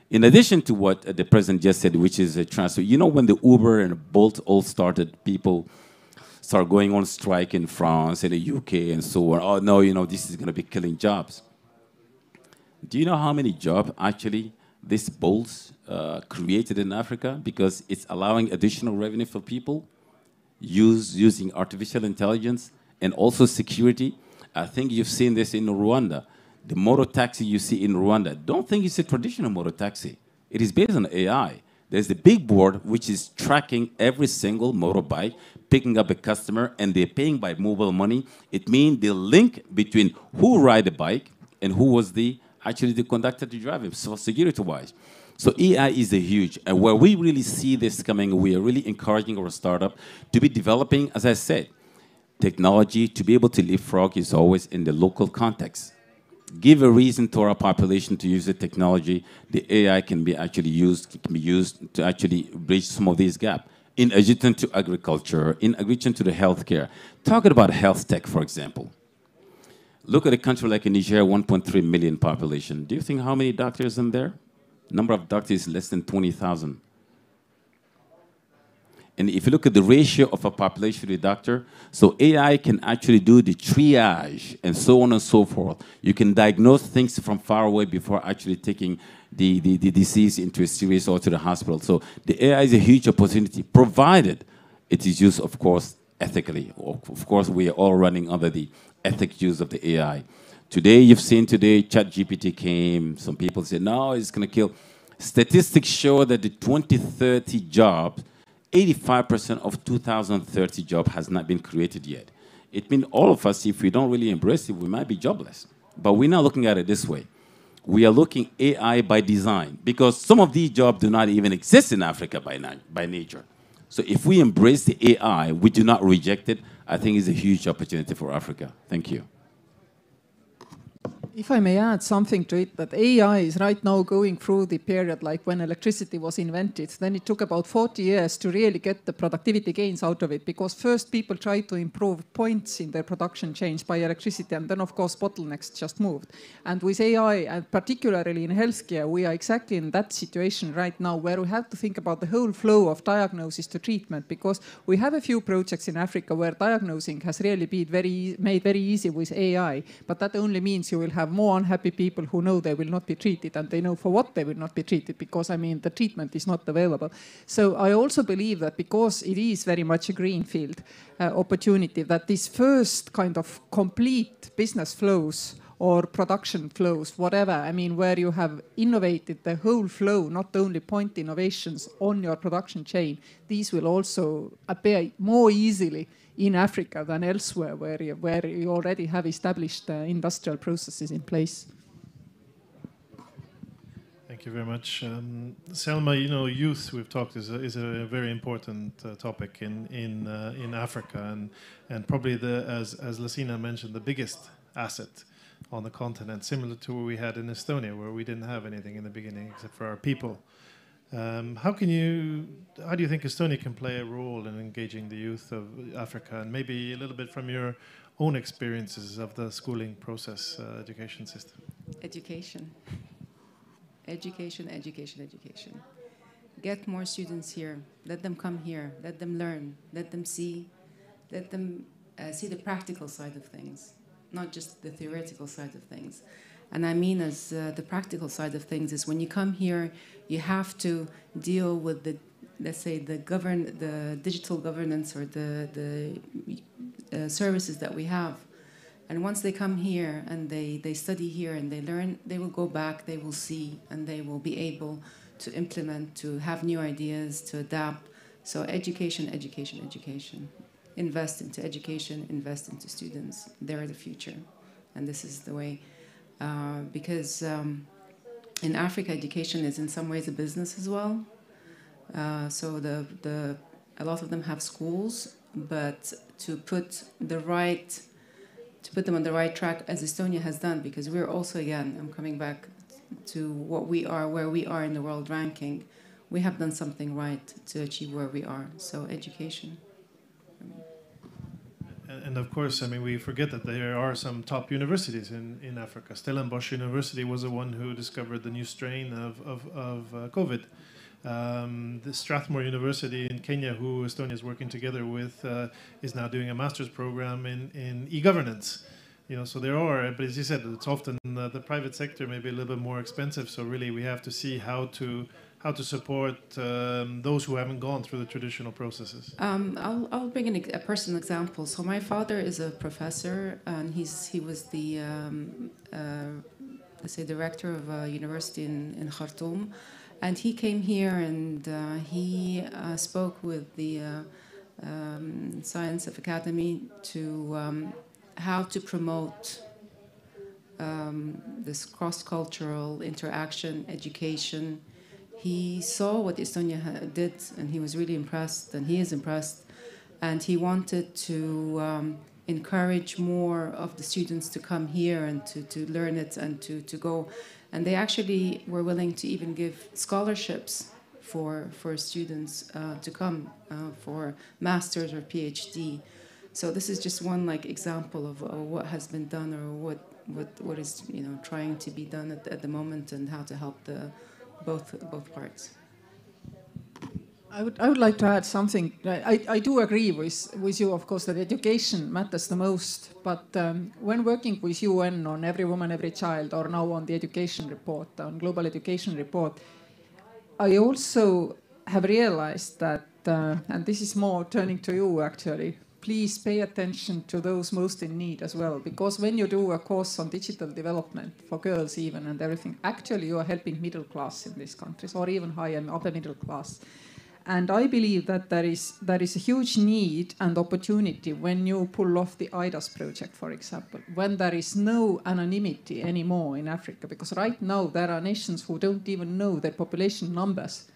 In addition to what the president just said, which is a transfer, you know, when the Uber and Bolt all started, people start going on strike in France and the UK and so on. Oh, no, you know, this is going to be killing jobs. Do you know how many jobs actually this Bolt created in Africa? Because it's allowing additional revenue for people using artificial intelligence and also security. I think you've seen this in Rwanda. The motor taxi you see in Rwanda, don't think it's a traditional motor taxi. It is based on AI. There's the big board which is tracking every single motorbike, picking up a customer, and they're paying by mobile money. It means the link between who ride the bike and who was actually the conductor to drive it, so security-wise. So AI is a huge, and where we really see this coming, we are really encouraging our startup to be developing, as I said, technology to be able to leapfrog is always in the local context. Give a reason to our population to use the technology. The AI can be used to actually bridge some of these gaps. In addition to agriculture, in addition to the healthcare. Talking about health tech, for example. Look at a country like Nigeria, 1.3 million population. Do you think how many doctors in there? Number of doctors is less than 20,000. And if you look at the ratio of a population to a doctor, so AI can actually do the triage and so on and so forth. You can diagnose things from far away before actually taking the disease into a serious or to the hospital. So the AI is a huge opportunity, provided it is used, of course, ethically. Of course, we are all running under the ethic use of the AI. Today, you've seen today, ChatGPT came. Some people say, no, it's going to kill. Statistics show that the 2030 jobs, 85% of 2030 job has not been created yet. It means all of us, if we don't really embrace it, we might be jobless. But we're not looking at it this way. We are looking AI by design, because some of these jobs do not even exist in Africa by nature. So if we embrace the AI, we do not reject it, I think it's a huge opportunity for Africa. Thank you. If I may add something to it, that AI is right now going through the period like when electricity was invented. Then it took about 40 years to really get the productivity gains out of it, because first people tried to improve points in their production chains by electricity, and then of course bottlenecks just moved. And with AI, and particularly in healthcare, we are exactly in that situation right now, where we have to think about the whole flow of diagnosis to treatment, because we have a few projects in Africa where diagnosing has really been made very easy with AI, but that only means you will have more unhappy people who know they will not be treated, and they know for what they will not be treated, because I mean the treatment is not available. So I also believe that because it is very much a greenfield opportunity, that this first kind of complete business flows or production flows, whatever, I mean, where you have innovated the whole flow, not only point innovations on your production chain, these will also appear more easily in Africa than elsewhere, where you already have established industrial processes in place. Thank you very much. Selma, you know, youth, we've talked, is a very important topic in Africa, and probably, as Lacina mentioned, the biggest asset on the continent, similar to what we had in Estonia, where we didn't have anything in the beginning except for our people. How do you think Estonia can play a role in engaging the youth of Africa, and maybe a little bit from your own experiences of the schooling process, education system? Education. Education, education, education. Get more students here. Let them come here. Let them learn. Let them see. Let them see the practical side of things, not just the theoretical side of things. And I mean, as the practical side of things is when you come here, you have to deal with the, let's say, the digital governance or the services that we have. And once they come here and they study here and they learn, they will go back, they will see, and they will be able to implement, to have new ideas, to adapt. So education, education, education. Invest into education, invest into students. They're the future. And this is the way. Because in Africa, education is in some ways a business as well. So a lot of them have schools, but to put them on the right track, as Estonia has done, because we're also, again, I'm coming back to what we are, where we are in the world ranking. We have done something right to achieve where we are. So education. And of course, I mean, we forget that there are some top universities in Africa. Stellenbosch University was the one who discovered the new strain of COVID. The Strathmore University in Kenya, who Estonia is working together with, is now doing a master's program in e-governance. You know, so there are, but as you said, it's often the private sector may be a little bit more expensive. So really, we have to see how to support those who haven't gone through the traditional processes. I'll bring a personal example. So my father is a professor, and he was the let's say director of a university in Khartoum, and he came here and he spoke with the Science of Academy to how to promote this cross-cultural interaction, education. He saw what Estonia did, and he was really impressed, and he is impressed. And he wanted to encourage more of the students to come here and to learn it and to go. And they actually were willing to even give scholarships for students to come for master's or PhD. So this is just one example of what has been done, or what is trying to be done at the moment, and how to help both parts. I would like to add something. I do agree with you, of course, that education matters the most. But when working with UN on Every Woman, Every Child, or now on the education report, on global education report, I also have realized that, and this is more turning to you actually, please pay attention to those most in need as well. Because when you do a course on digital development, for girls even and everything, actually you are helping middle class in these countries, or even high and upper middle class. And I believe that there is a huge need and opportunity when you pull off the IDAS project, for example, when there is no anonymity anymore in Africa. Because right now there are nations who don't even know their population numbers.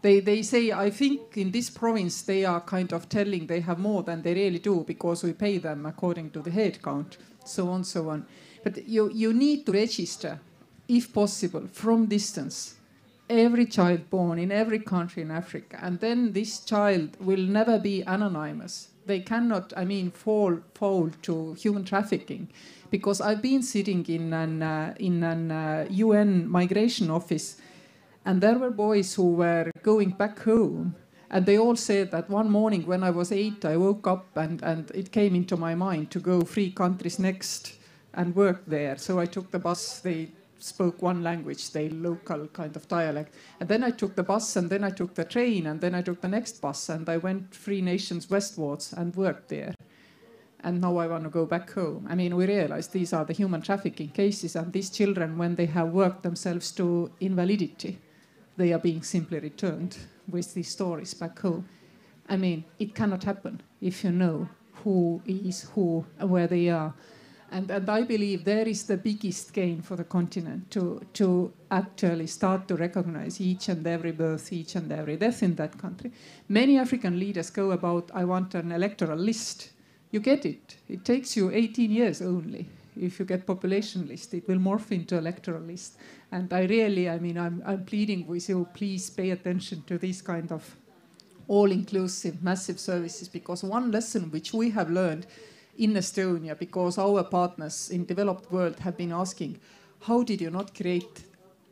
They say, I think in this province they are kind of telling they have more than they really do because we pay them according to the head count, so on, so on. But you need to register, if possible, from distance, every child born in every country in Africa. And then this child will never be anonymous. They cannot, fall to human trafficking. Because I've been sitting in an UN migration office, and there were boys who were going back home. And they all said that one morning when I was 8, I woke up and it came into my mind to go 3 countries next and work there. So I took the bus. They spoke one language, the local kind of dialect. And then I took the bus, and then I took the train, and then I took the next bus, and I went 3 nations westwards and worked there. And now I want to go back home. We realize these are the human trafficking cases, and these children, when they have worked themselves to invalidity, they are being simply returned with these stories back home. It cannot happen if you know who is who and where they are. And I believe there is the biggest gain for the continent to actually start to recognize each and every birth, each and every death in that country. Many African leaders go about, I want an electoral list. You get it. It takes you 18 years only. If you get population list, it will morph into electoral list. And I really, I'm pleading with you, please pay attention to these kind of all-inclusive, massive services, because one lesson which we have learned in Estonia, because our partners in developed world have been asking, how did you not create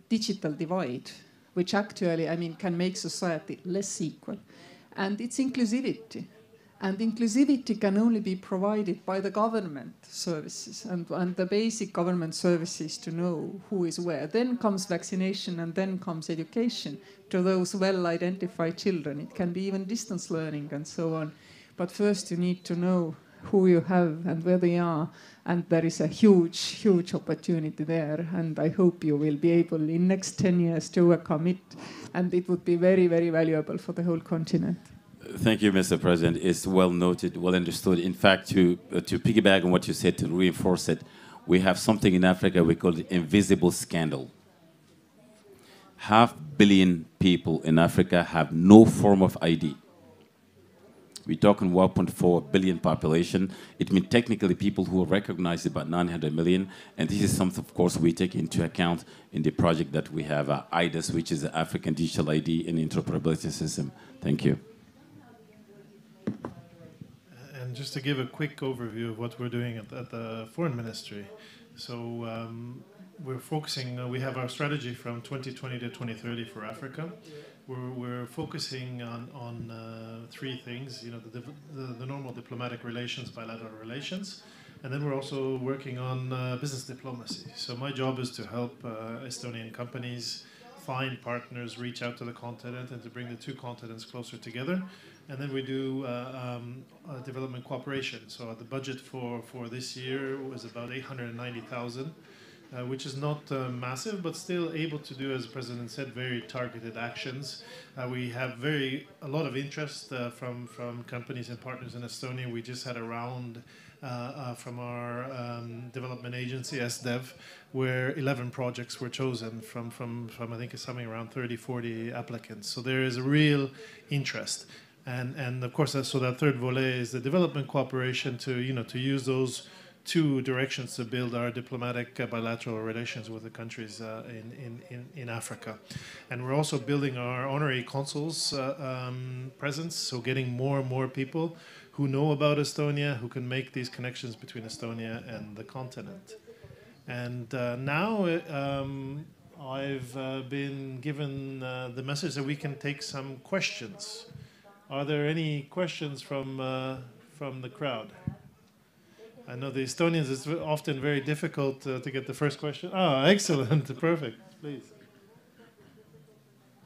digital divide, which actually, can make society less equal? And it's inclusivity. And inclusivity can only be provided by the government services and the basic government services to know who is where. Then comes vaccination, and then comes education to those well-identified children. It can be even distance learning and so on. But first you need to know who you have and where they are. And there is a huge, huge opportunity there. And I hope you will be able in next 10 years to overcome it. And it would be very, very valuable for the whole continent. Thank you, Mr. President. It's well noted, well understood. In fact, to piggyback on what you said, to reinforce it, we have something in Africa we call the invisible scandal. 500 million people in Africa have no form of ID. We're talking 1.4 billion population. It means technically people who are recognized about 900 million. And this is something, of course, we take into account in the project that we have, IDAS, which is the African Digital ID and Interoperability System. Thank you. And just to give a quick overview of what we're doing at the Foreign Ministry. So we're focusing, we have our strategy from 2020 to 2030 for Africa. We're focusing on 3 things, the normal diplomatic relations, bilateral relations, and then we're also working on business diplomacy. So my job is to help Estonian companies find partners, reach out to the continent, and to bring the 2 continents closer together. And then we do development cooperation. So the budget for this year was about 890,000. Which is not massive, but still able to do, as the President said, very targeted actions. We have a lot of interest from companies and partners in Estonia. We just had a round from our development agency, SDEV, where 11 projects were chosen from I think it's something around 30, 40 applicants. So there is a real interest. And of course, so that third volet is the development cooperation to use those two directions to build our diplomatic bilateral relations with the countries in Africa. And we're also building our honorary consuls presence, so getting more and more people who know about Estonia, who can make these connections between Estonia and the continent. And now I've been given the message that we can take some questions. Are there any questions from the crowd? I know the Estonians, it's often very difficult to get the first question. Oh, excellent. Perfect. Please.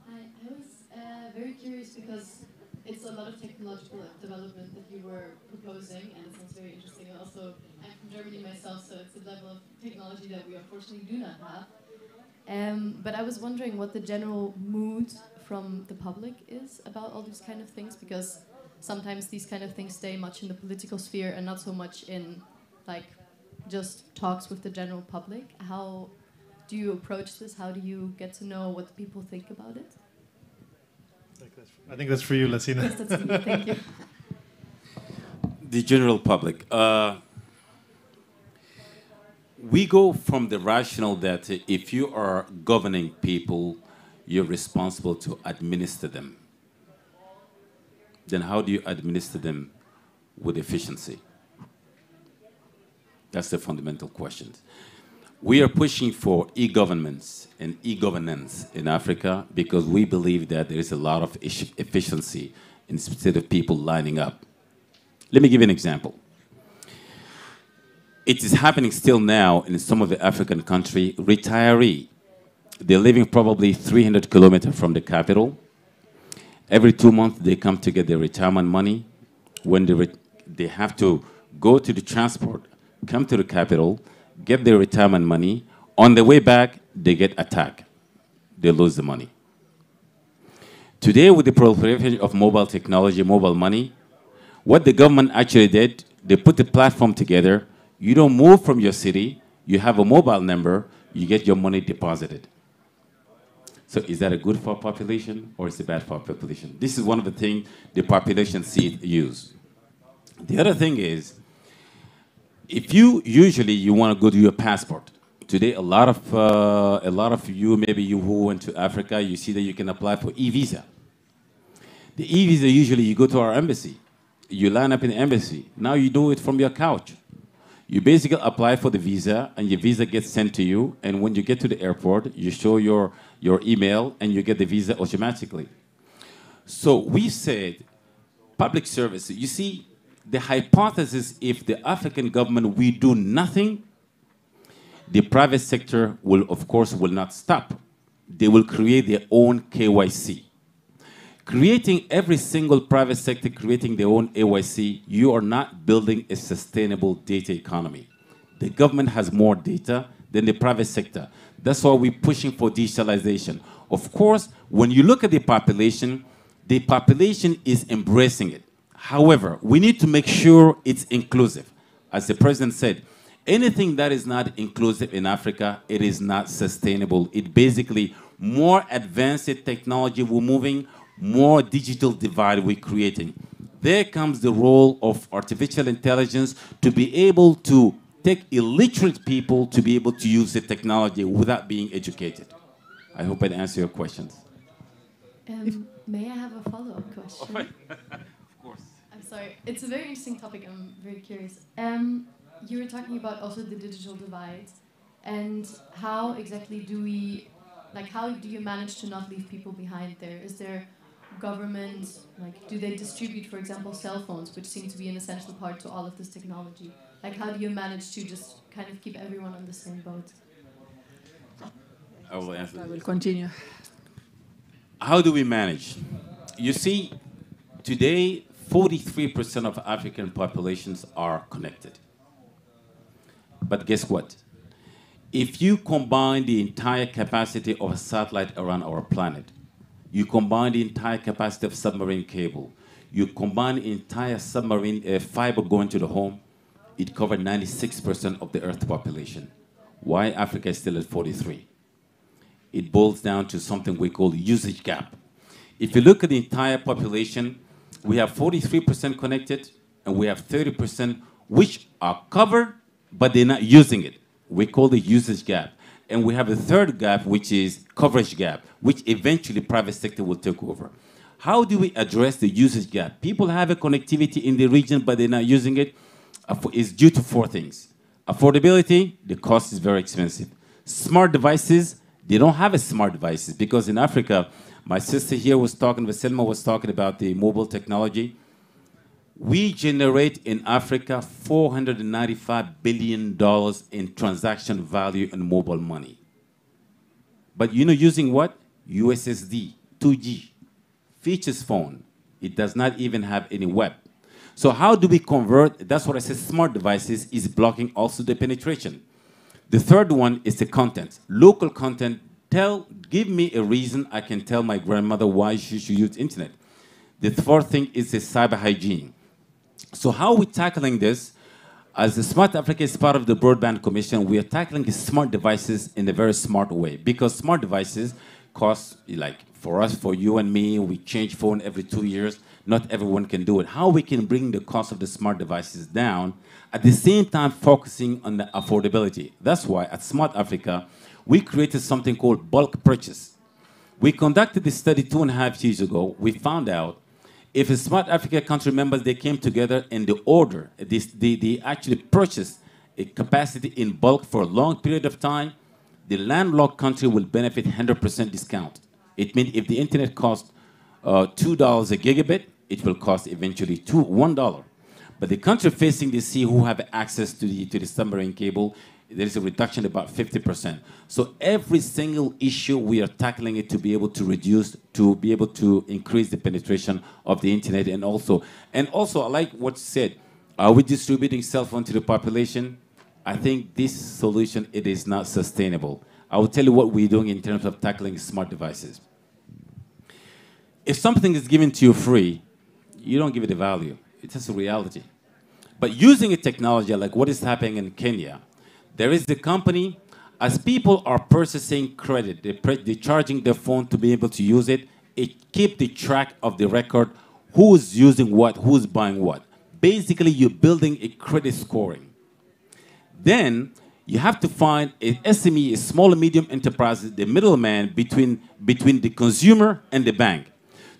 I was very curious because it's a lot of technological development that you were proposing, and it sounds very interesting. And also, I'm from Germany myself, so it's a level of technology that we unfortunately do not have. But I was wondering what the general mood from the public is about all these kind of things, because sometimes these kind of things stay much in the political sphere and not so much in like just talks with the general public. How do you approach this? How do you get to know what people think about it? I think that's for you, Lacina. Yes, that's me. Thank you. The general public. We go from the rationale that if you are governing people, you're responsible to administer them. Then how do you administer them with efficiency? That's the fundamental question. We are pushing for e-governments and e-governance in Africa because we believe that there is a lot of efficiency instead of people lining up. Let me give you an example. It is happening still now in some of the African countries. Retiree, they're living probably 300 kilometers from the capital. Every 2 months, they come to get their retirement money. When they have to go to the transport, come to the capital, get their retirement money. On the way back, they get attacked. They lose the money. Today, with the proliferation of mobile technology, mobile money, what the government actually did, they put the platform together. You don't move from your city. You have a mobile number. You get your money deposited. So is that a good for population or is it bad for population? This is one of the things the population use. The other thing is, if you want to go to your passport. Today, a lot of you, maybe you who went to Africa, you see that you can apply for e-visa. The e-visa, usually you go to our embassy. You line up in the embassy. Now you do it from your couch. You basically apply for the visa, and your visa gets sent to you. And when you get to the airport, you show your email, and you get the visa automatically. So we said, public service. You see, the hypothesis, if the African government, we do nothing, the private sector will, of course, will not stop. They will create their own KYC. Creating every single private sector, creating their own AYC, you are not building a sustainable data economy. The government has more data than the private sector. That's why we're pushing for digitalization. Of course, when you look at the population is embracing it. However, we need to make sure it's inclusive. As the president said, anything that is not inclusive in Africa, it is not sustainable. It basically, more advanced technology we're moving, more digital divide we're creating. There comes the role of artificial intelligence to be able to take illiterate people to be able to use the technology without being educated. I hope I answered your questions. May I have a follow-up question? Of course. I'm sorry. It's a very interesting topic. I'm very curious. You were talking about also the digital divide, and how exactly do we, how do you manage to not leave people behind there? Is there government, do they distribute, for example, cell phones, which seem to be an essential part to all of this technology? How do you manage to just kind of keep everyone on the same boat? I will answer. I will continue. How do we manage? You see, today, 43% of African populations are connected. But guess what? If you combine the entire capacity of a satellite around our planet, you combine the entire capacity of submarine cable, you combine the entire submarine fiber going to the home, it covers 96% of the Earth population. Why Africa is still at 43? It boils down to something we call usage gap. If you look at the entire population, We have 43% connected, and we have 30% which are covered, but they're not using it. We call the usage gap. And we have a third gap, which is coverage gap, which eventually private sector will take over. How do we address the usage gap? People have a connectivity in the region, but they're not using it. It's due to 4 things. Affordability, the cost is very expensive. Smart devices, they don't have a smart devices because in Africa, my sister here was talking, Vasilma was talking about the mobile technology. We generate in Africa $495 billion in transaction value in mobile money. But you know using what? USSD, 2G, features phone. It does not even have any web. So how do we convert? That's what I said, smart devices is blocking also the penetration. The third one is the content. Local content, give me a reason I can tell my grandmother why she should use internet. The fourth thing is the cyber hygiene. So how are we tackling this? As the Smart Africa is part of the Broadband Commission, we are tackling the smart devices in a very smart way because smart devices cost, like for us, for you and me, we change phone every 2 years. Not everyone can do it. How we can bring the cost of the smart devices down, at the same time focusing on the affordability. That's why at Smart Africa, we created something called bulk purchase. We conducted this study 2.5 years ago. We found out if a Smart Africa country members, they came together and they actually purchased a capacity in bulk for a long period of time, the landlocked country will benefit 100% discount. It means if the internet costs $2 a gigabit, it will cost eventually $1. But the country facing the sea who have access to the submarine cable, there is a reduction about 50%. So every single issue we are tackling it to be able to reduce, to be able to increase the penetration of the internet, and also I like what you said. Are we distributing cell phone to the population? I think this solution, it is not sustainable. I will tell you what we're doing in terms of tackling smart devices. If something is given to you free, you don't give it a value. It's just a reality. But using a technology like what is happening in Kenya, there is the company, as people are purchasing credit, they're charging their phone to be able to use it, it keeps the track of the record, who's using what, who's buying what. Basically, you're building a credit scoring. Then you have to find an SME, a small and medium enterprise, the middleman between the consumer and the bank.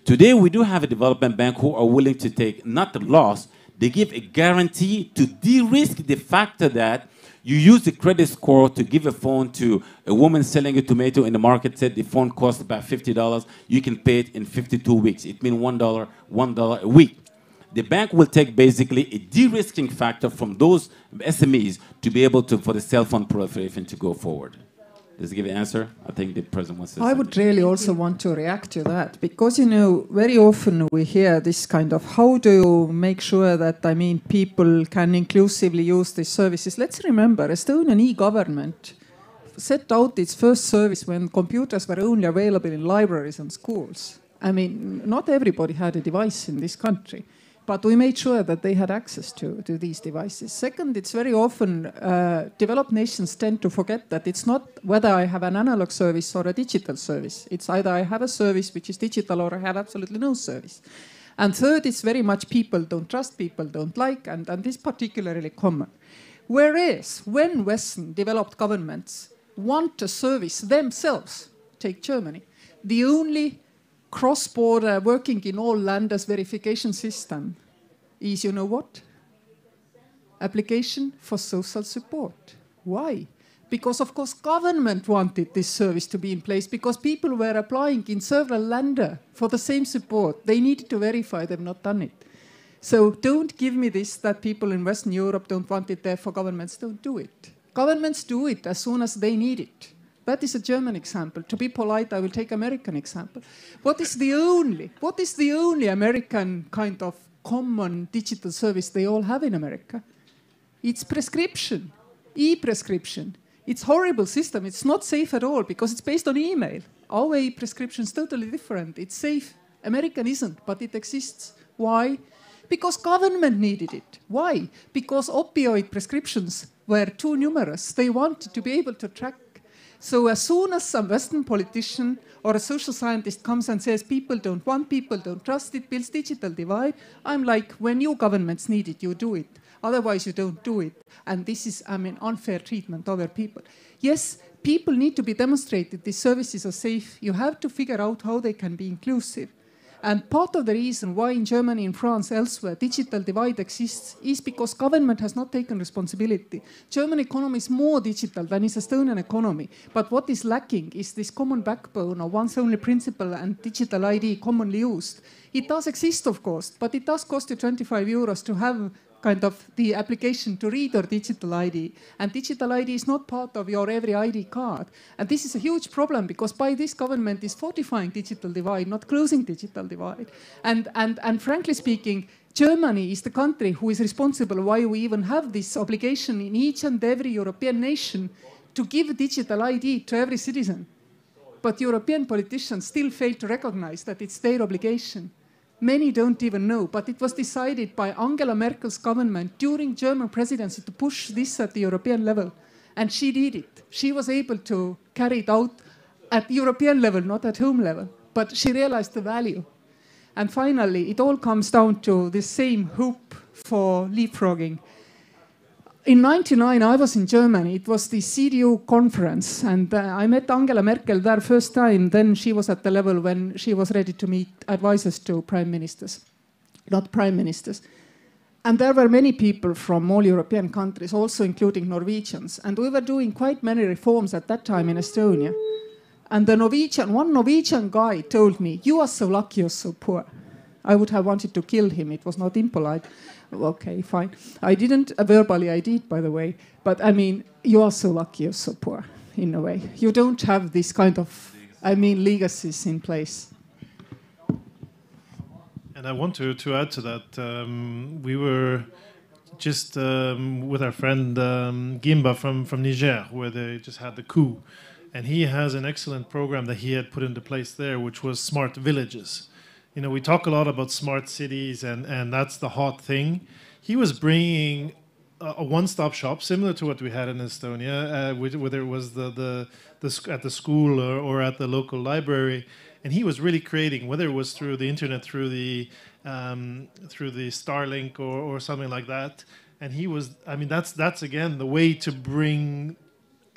Today, we do have a development bank who are willing to take, not the loss, they give a guarantee to de-risk the factor that you use the credit score to give a phone to a woman selling a tomato in the market, said the phone costs about $50, you can pay it in 52 weeks. It means $1 a week. The bank will take basically a de-risking factor from those SMEs to be able to, for the cell phone proliferation to go forward. Does it give an answer? I think the president wants to say I would really also want to react to that because, you know, very often we hear this kind of how do you make sure that, I mean, people can inclusively use these services. Let's remember, Estonian e-government set out its first service when computers were only available in libraries and schools. I mean, not everybody had a device in this country. But we made sure that they had access to these devices. Second, it's very often developed nations tend to forget that it's not whether I have an analog service or a digital service. It's either I have a service which is digital or I have absolutely no service. And third, it's very much people don't trust, people don't like, and this is particularly common. Whereas when Western developed governments want a service themselves, take Germany, the only cross-border working in all landers verification system is, you know what? Application for social support. Why? Because, of course, government wanted this service to be in place because people were applying in several landers for the same support. They needed to verify they've not done it. So don't give me this that people in Western Europe don't want it, therefore governments don't do it. Governments do it as soon as they need it. That is a German example. To be polite, I will take American example. What is the only American kind of common digital service they all have in America? It's prescription, e-prescription. It's a horrible system. It's not safe at all because it's based on email. Our e-prescription is totally different. It's safe. American isn't, but it exists. Why? Because government needed it. Why? Because opioid prescriptions were too numerous. They wanted to be able to track. So as soon as some Western politician or a social scientist comes and says people don't trust, it builds digital divide, I'm like, when your governments need it, you do it. Otherwise, you don't do it. And this is, unfair treatment of other people. Yes, people need to be demonstrated these services are safe. You have to figure out how they can be inclusive. And part of the reason why in Germany, in France, elsewhere, digital divide exists is because government has not taken responsibility. German economy is more digital than is Estonian economy. But what is lacking is this common backbone of once only principle and digital ID commonly used. It does exist, of course, but it does cost you 25 euros to have kind of the application to read your digital ID. And digital ID is not part of your every ID card. And this is a huge problem because by this government is fortifying digital divide, not closing digital divide. And frankly speaking, Germany is the country who is responsible why we even have this obligation in each and every European nation to give digital ID to every citizen. But European politicians still fail to recognize that it's their obligation. Many don't even know, but it was decided by Angela Merkel's government during German presidency to push this at the European level. And she did it. She was able to carry it out at the European level, not at home level. But she realized the value. And finally, it all comes down to the same hope for leapfrogging. In 1999, I was in Germany. It was the CDU conference, and I met Angela Merkel there first time. Then she was at the level when she was ready to meet advisors to prime ministers, not prime ministers. And there were many people from all European countries, also including Norwegians. And we were doing quite many reforms at that time in Estonia. And one Norwegian guy told me, "You are so lucky you're so poor." I would have wanted to kill him. It was not impolite. Okay, fine. I didn't, verbally I did, by the way. But you are so lucky you're so poor, in a way. You don't have this kind of, legacies in place. And I want to add to that. We were just with our friend Gimba from Niger, where they just had the coup. And he has an excellent program that he had put into place there, which was smart villages. You know, we talk a lot about smart cities, and that's the hot thing. He was bringing a one-stop shop, similar to what we had in Estonia, whether it was at the school or at the local library. And he was really creating, whether it was through the internet, through the Starlink or something like that. And he was, that's again the way to bring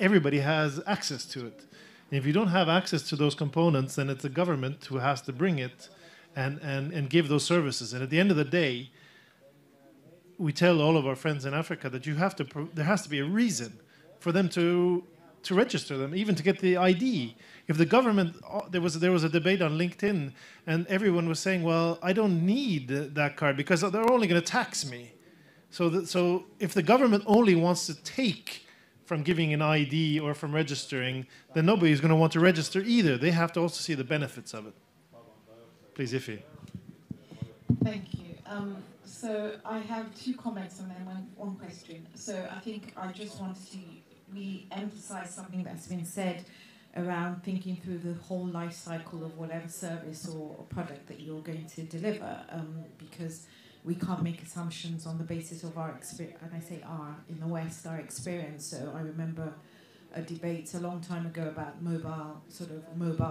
everybody has access to it. And if you don't have access to those components, then it's the government who has to bring it and give those services. And at the end of the day, we tell all of our friends in Africa that there has to be a reason for them to register them, even to get the ID. If the government, there was a debate on LinkedIn, and everyone was saying, "Well, I don't need that card because they're only going to tax me." So if the government only wants to take from giving an ID or from registering, then nobody's going to want to register either. They have to also see the benefits of it. Please, Iffy. Thank you. So I have two comments and then one question. So I think I just wanted to re-emphasize something that's been said around thinking through the whole life cycle of whatever service or product that you're going to deliver, because we can't make assumptions on the basis of our experience, and I say our, in the West, our experience. So I remember a debate a long time ago about mobile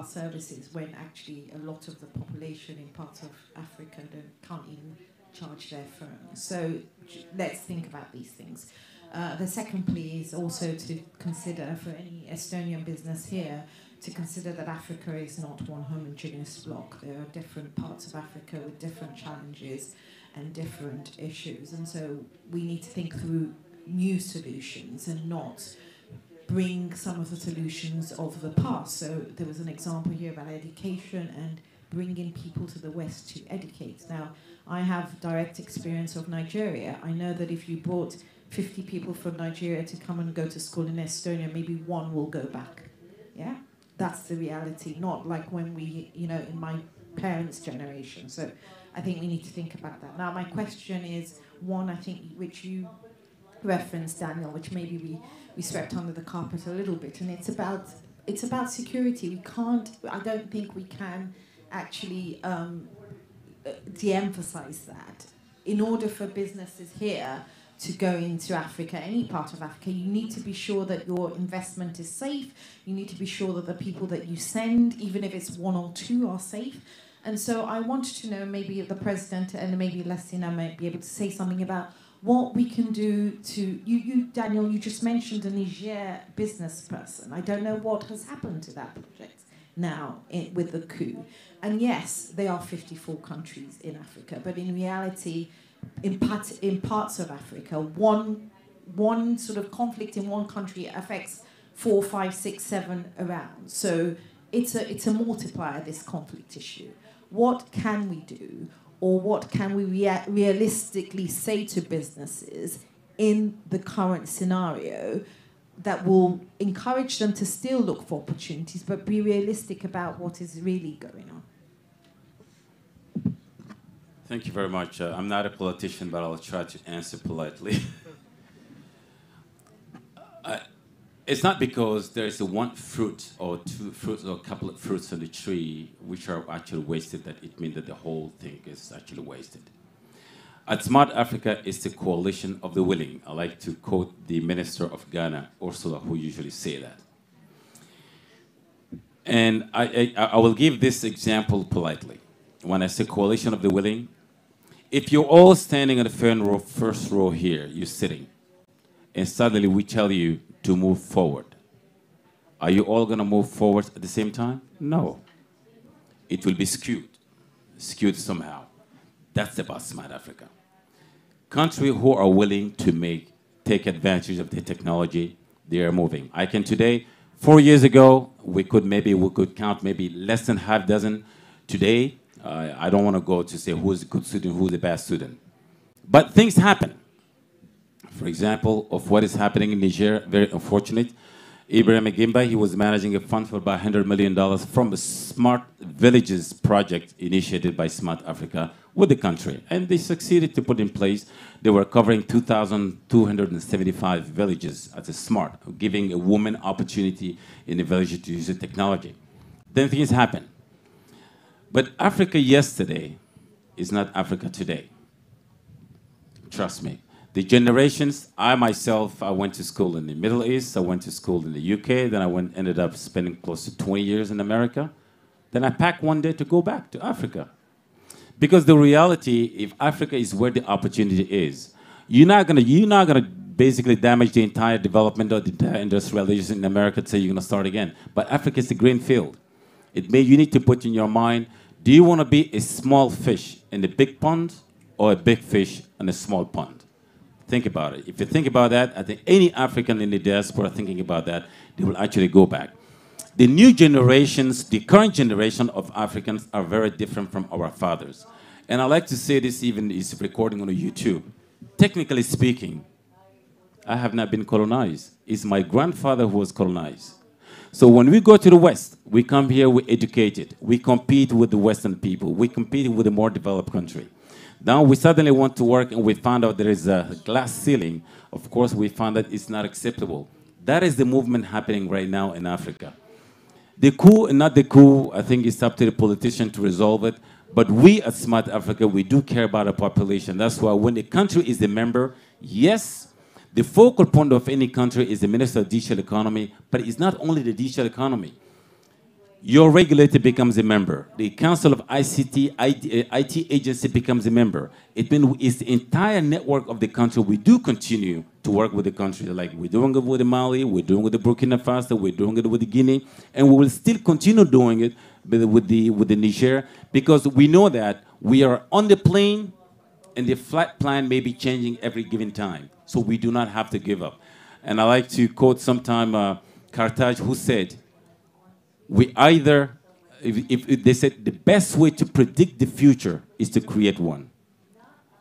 services, when actually a lot of the population in parts of Africa can't even charge their phones. So let's think about these things. The second plea is also to consider, for any Estonian business here, to consider that Africa is not one homogeneous block. There are different parts of Africa with different challenges and different issues. And so we need to think through new solutions and not bring some of the solutions of the past. So there was an example here about education and bringing people to the West to educate. Now, I have direct experience of Nigeria. I know that if you brought 50 people from Nigeria to come and go to school in Estonia, maybe one will go back. Yeah? That's the reality, not like when we, in my parents' generation. So I think we need to think about that. Now, my question is one, I think, which you referenced, Daniel, which maybe we swept under the carpet a little bit, and it's about security. I don't think we can actually de-emphasize that. In order for businesses here to go into Africa, any part of Africa, you need to be sure that your investment is safe. You need to be sure that the people that you send, even if it's one or two, are safe. And so I wanted to know, maybe the President and maybe Lacina might be able to say something about what we can do to... You, Daniel, you just mentioned a Niger business person. I don't know what has happened to that project now with the coup. And yes, there are 54 countries in Africa, but in reality, in parts of Africa, one sort of conflict in one country affects 4, 5, 6, 7 around. So it's a multiplier, this conflict issue. What can we do, or what can we realistically say to businesses in the current scenario that will encourage them to still look for opportunities, but be realistic about what is really going on? Thank you very much. I'm not a politician, but I'll try to answer politely. It's not because there is one fruit or two fruits or a couple of fruits on the tree which are actually wasted that it means that the whole thing is actually wasted. At Smart Africa, it's the coalition of the willing. I like to quote the Minister of Ghana, Ursula, who usually say that. And I will give this example politely. When I say coalition of the willing, if you're all standing in the first row here, you're sitting, and suddenly we tell you to move forward. Are you all going to move forward at the same time? No. It will be skewed somehow. That's about Smart Africa. Countries who are willing to take advantage of the technology, they are moving. I can today, 4 years ago, we could count maybe less than half dozen. Today, I don't want to go to say who's a good student, who's a bad student. But things happen. For example, of what is happening in Niger, very unfortunate. Ibrahim Agimba, he was managing a fund for about $100 million from a Smart Villages project initiated by Smart Africa with the country. And they succeeded to put in place, they were covering 2,275 villages as a Smart, giving a woman opportunity in the village to use the technology. Then things happen. But Africa yesterday is not Africa today. Trust me. The generations, I myself, I went to school in the Middle East, I went to school in the UK, then I ended up spending close to 20 years in America. Then I packed one day to go back to Africa. Because the reality, if Africa is where the opportunity is, you're not gonna basically damage the entire development of the entire industrialization in America to say you're gonna start again. But Africa is the green field. You need to put in your mind, do you wanna be a small fish in the big pond or a big fish in a small pond? Think about it. If you think about that, I think any African in the diaspora thinking about that, they will actually go back. The new generations, the current generation of Africans are very different from our fathers. And I like to say this even is recording on YouTube. Technically speaking, I have not been colonized. It's my grandfather who was colonized. So when we go to the West, we come here, we're educated. We compete with the Western people. We compete with a more developed country. Now we suddenly want to work and we found out there is a glass ceiling. Of course, we found that it's not acceptable. That is the movement happening right now in Africa. The coup and not the coup, I think it's up to the politician to resolve it. But we at Smart Africa, we do care about our population. That's why when the country is a member, yes, the focal point of any country is the Minister of Digital Economy, but it's not only the digital economy. Your regulator becomes a member. The Council of IT agency becomes a member. It means it's the entire network of the country. We do continue to work with the country, like we're doing it with the Mali, we're doing it with the Burkina Faso, we're doing it with the Guinea, and we will still continue doing it with the Niger, because we know that we are on the plane, and the flight plan may be changing every given time. So we do not have to give up. And I like to quote sometime Carthage, who said, we either, if they said the best way to predict the future is to create one.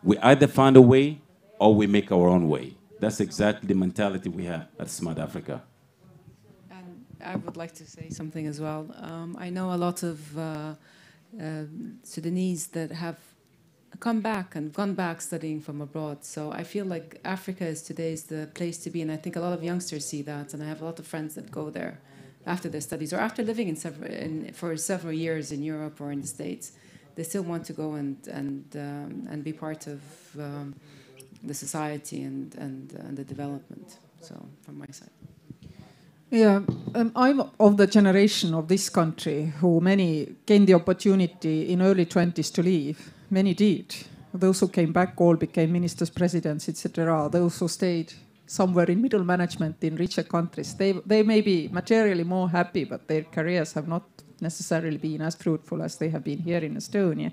We either find a way or we make our own way. That's exactly the mentality we have at Smart Africa. And I would like to say something as well. I know a lot of Sudanese that have come back and gone back studying from abroad. So I feel like Africa is today's the place to be, and I think a lot of youngsters see that, and I have a lot of friends that go there after their studies or after living for several years in Europe or in the States. They still want to go and be part of the society and the development. So from my side. Yeah, I'm of the generation of this country who many gained the opportunity in early 20s to leave. Many did. Those who came back all became ministers, presidents, etc. Those who stayed somewhere in middle management in richer countries, they may be materially more happy, but their careers have not necessarily been as fruitful as they have been here in Estonia.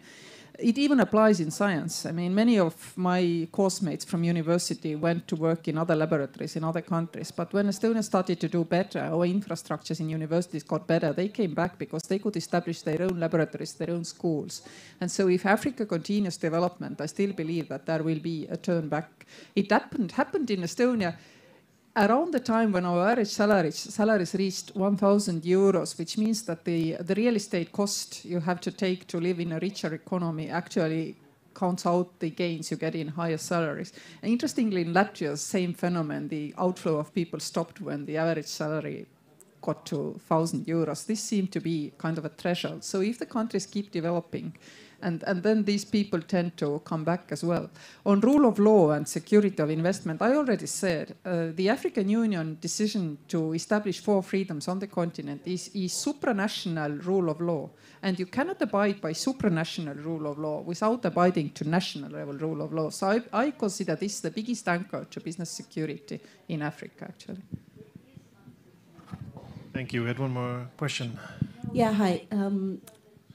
It even applies in science. I mean, many of my course mates from university went to work in other laboratories in other countries. But when Estonia started to do better, our infrastructures in universities got better, they came back because they could establish their own laboratories, their own schools. And so if Africa continues development, I still believe that there will be a turn back. It happened in Estonia around the time when our average salaries reached 1,000 euros, which means that the real estate cost you have to take to live in a richer economy actually counts out the gains you get in higher salaries. And interestingly, in Latvia, same phenomenon, the outflow of people stopped when the average salary got to 1,000 euros. This seemed to be kind of a threshold. So if the countries keep developing, and then these people tend to come back as well. On rule of law and security of investment, I already said the African Union decision to establish 4 freedoms on the continent is supranational rule of law. And you cannot abide by supranational rule of law without abiding to national level rule of law. So I consider this the biggest anchor to business security in Africa, actually. Thank you. We had one more question. Yeah, hi.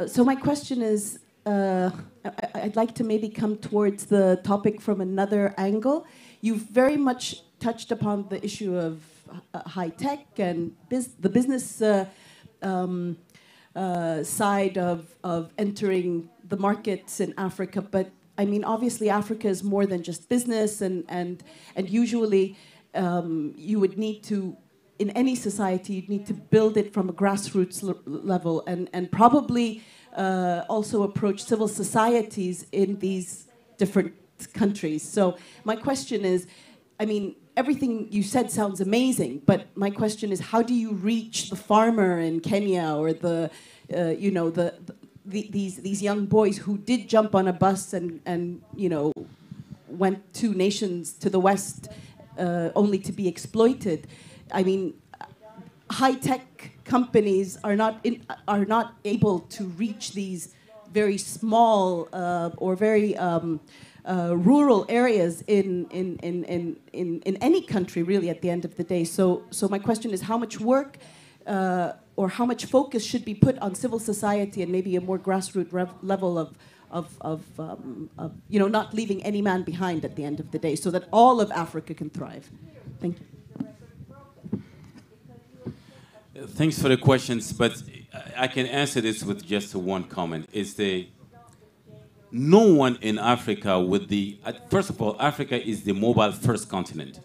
So my question is, I'd like to maybe come towards the topic from another angle. You've very much touched upon the issue of high tech and the business side of entering the markets in Africa. But I mean, obviously, Africa is more than just business, and usually you would need to, in any society, you'd need to build it from a grassroots level, and probably also approach civil societies in these different countries. So my question is, I mean, everything you said sounds amazing, but my question is, how do you reach the farmer in Kenya or these young boys who did jump on a bus and went 2 nations to the west only to be exploited? I mean, high-tech companies are not able to reach these very small or very rural areas in any country, really, at the end of the day. So my question is, how much work or how much focus should be put on civil society and maybe a more grassroots level of not leaving any man behind at the end of the day, so that all of Africa can thrive? Thank you. Thanks for the questions, but I can answer this with just one comment. No one in Africa first of all, Africa is the mobile first continent.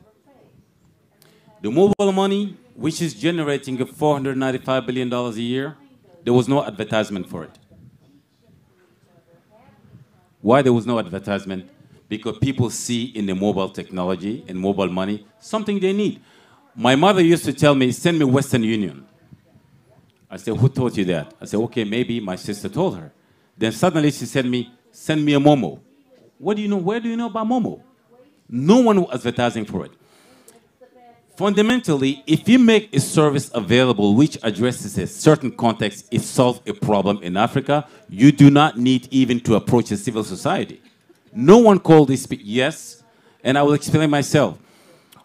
The mobile money, which is generating $495 billion a year, there was no advertisement for it. Why there was no advertisement? Because people see in the mobile technology and mobile money something they need. My mother used to tell me, send me Western Union. I said, who taught you that? I said, okay, maybe my sister told her. Then suddenly she said me, send me a Momo. What do you know? Where do you know about Momo? No one was advertising for it. Fundamentally, if you make a service available which addresses a certain context, it solves a problem in Africa, you do not need even to approach a civil society. No one called this, yes, and I will explain myself.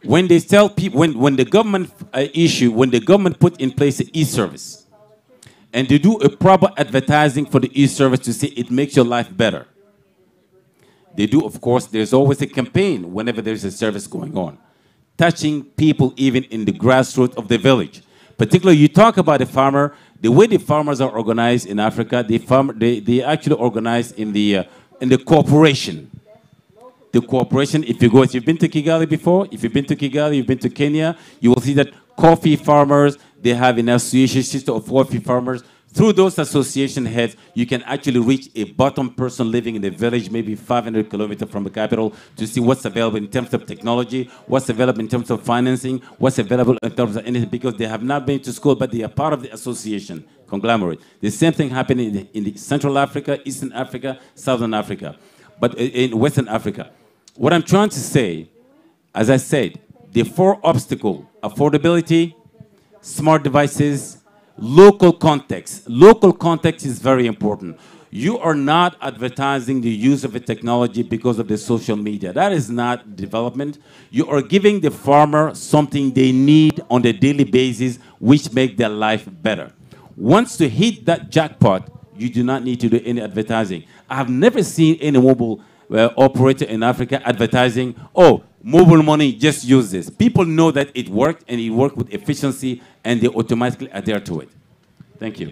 When they tell people, when the government put in place an e-service, and they do a proper advertising for the e-service to say it makes your life better. They do, of course, there's always a campaign whenever there's a service going on, touching people even in the grassroots of the village. Particularly, you talk about the farmer, the way the farmers are organized in Africa, they actually organize in the corporation. The cooperation, if you've been to Kigali before, if you've been to Kigali, you've been to Kenya, you will see that coffee farmers, they have an association system of coffee farmers. Through those association heads, you can actually reach a bottom person living in the village, maybe 500 kilometers from the capital, to see what's available in terms of technology, what's available in terms of financing, what's available in terms of anything, because they have not been to school, but they are part of the association conglomerate. The same thing happened in Central Africa, Eastern Africa, Southern Africa, but in Western Africa. What I'm trying to say, as I said, the four obstacles: affordability, smart devices, local context. Local context is very important. You are not advertising the use of a technology because of the social media. That is not development. You are giving the farmer something they need on a daily basis, which make their life better. Once you hit that jackpot, you do not need to do any advertising. I have never seen any mobile operator in Africa advertising, oh, mobile money, just use this. People know that it worked, and it worked with efficiency, and they automatically adhere to it. Thank you.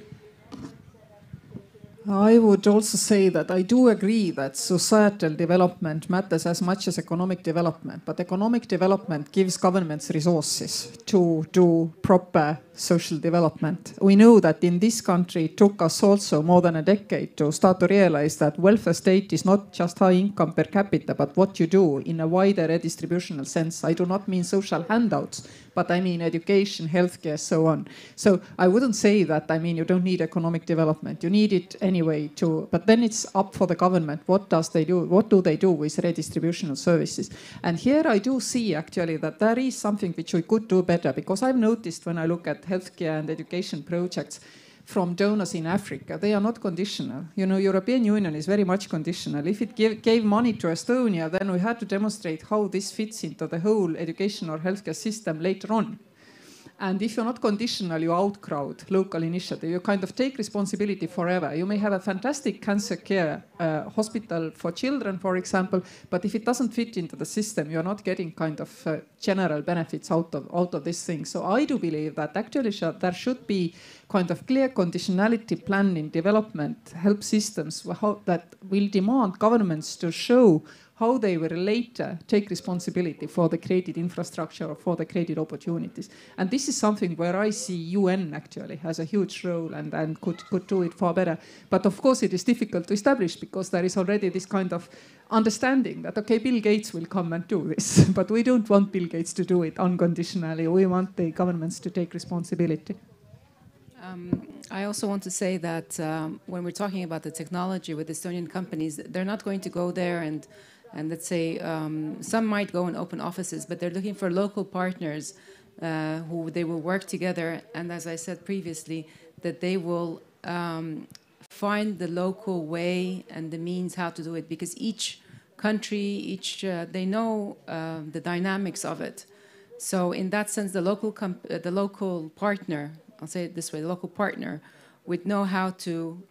I would also say that I do agree that societal development matters as much as economic development, but economic development gives governments resources to do proper social development. We know that in this country it took us also more than a decade to start to realize that welfare state is not just high income per capita, but what you do in a wider redistributional sense. I do not mean social handouts, but I mean education, healthcare, so on. So I wouldn't say that, I mean, you don't need economic development. You need it anyway too, but then it's up for the government. What do they do with redistributional services? And here I do see actually that there is something which we could do better, because I've noticed when I look at healthcare and education projects from donors in Africa, they are not conditional. You know, European Union is very much conditional. If it gave money to Estonia, then we had to demonstrate how this fits into the whole education or healthcare system later on. And if you're not conditional, you outcrowd local initiative. You kind of take responsibility forever. You may have a fantastic cancer care hospital for children, for example, but if it doesn't fit into the system, you're not getting kind of general benefits out of this thing. So I do believe that actually there should be kind of clear conditionality plan in development, help systems that will demand governments to show how they will later take responsibility for the created infrastructure or for the created opportunities. And this is something where I see UN actually has a huge role and could do it far better. But of course it is difficult to establish because there is already this kind of understanding that, okay, Bill Gates will come and do this, but we don't want Bill Gates to do it unconditionally. We want the governments to take responsibility. I also want to say that when we're talking about the technology with Estonian companies, they're not going to go there and let's say some might go and open offices, but they're looking for local partners who they will work together. And as I said previously, that they will find the local way and the means how to do it, because each country, they know the dynamics of it. So in that sense, the local partner, I'll say it this way, the local partner would know how to